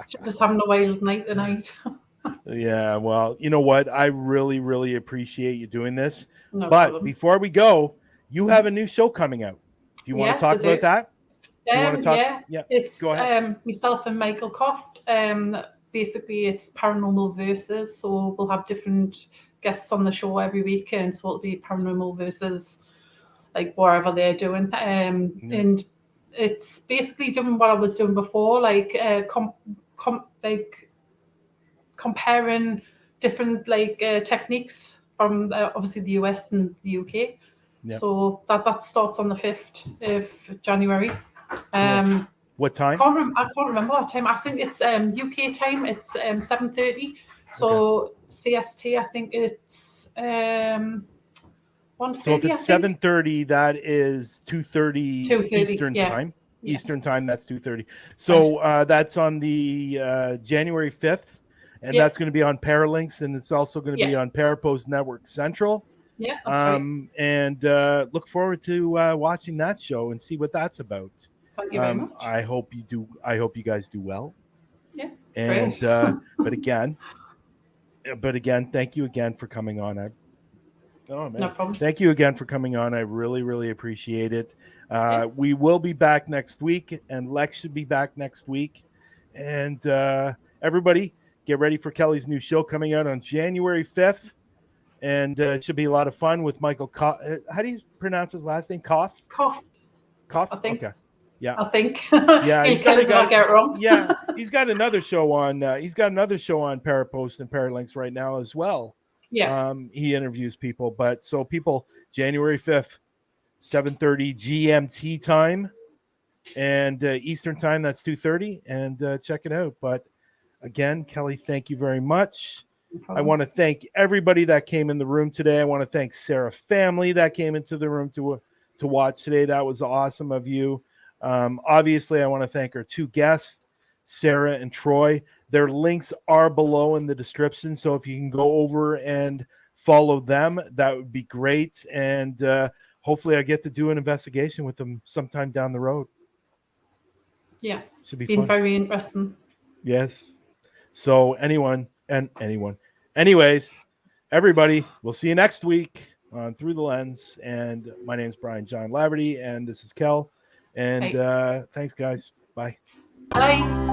she's just having a wild night tonight. Yeah, well, you know what? I really, really appreciate you doing this. No But problem. before we go, you have a new show coming out. Do you want to Yes, talk I do. about that? Do you want to talk? Yeah, Yeah, it's go ahead. myself and Michael Croft. Basically, it's Paranormal Versus, so we'll have different guests on the show every weekend. So it'll be Paranormal Versus, like whatever they're doing, and it's basically doing what I was doing before, like comparing different techniques from obviously the US and the UK. Yeah. So that starts on the 5th of January. What time? I can't remember what time. I think it's UK time. It's 7:30. So CST, I think it's 1:30. So if it's 7:30, that is 2:30 Eastern time. Yeah. Eastern time, that's 2:30. So that's on the January 5th, and that's going to be on Paralinks, and it's also going to be on Parapost Network Central. Yeah, that's right. And look forward to watching that show and see what that's about. Thank you very much. I hope you do. I hope you guys do well. Yeah. And but again, thank you again for coming on. Oh man, no problem. Thank you again for coming on. I really, really appreciate it. We will be back next week, and Lex should be back next week. And everybody, get ready for Kelly's new show coming out on January 5th. And it should be a lot of fun with Michael. How do you pronounce his last name? Koff? Koff. Koff? I think. Okay. Yeah. I think. Yeah. He's got get it wrong. Yeah. He's got another show on. He's got another show on Parapost and Paralinks right now as well. Yeah. He interviews people, but so people, January 5th, 7:30 GMT time, and Eastern time, that's 2:30, and check it out. But again, Kelly, thank you very much. I want to thank everybody that came in the room today. I want to thank Sarah family that came into the room to watch today. That was awesome of you. Obviously, I want to thank our two guests, Sarah and Troy. Their links are below in the description, so if you can go over and follow them, that would be great. And hopefully I get to do an investigation with them sometime down the road. Yeah. Should be been fun. very interesting. Yes. So anyways, everybody, we'll see you next week on Through the Lens. And my name's Bryan-jon, and this is Kel. And thanks, guys. Bye. Bye.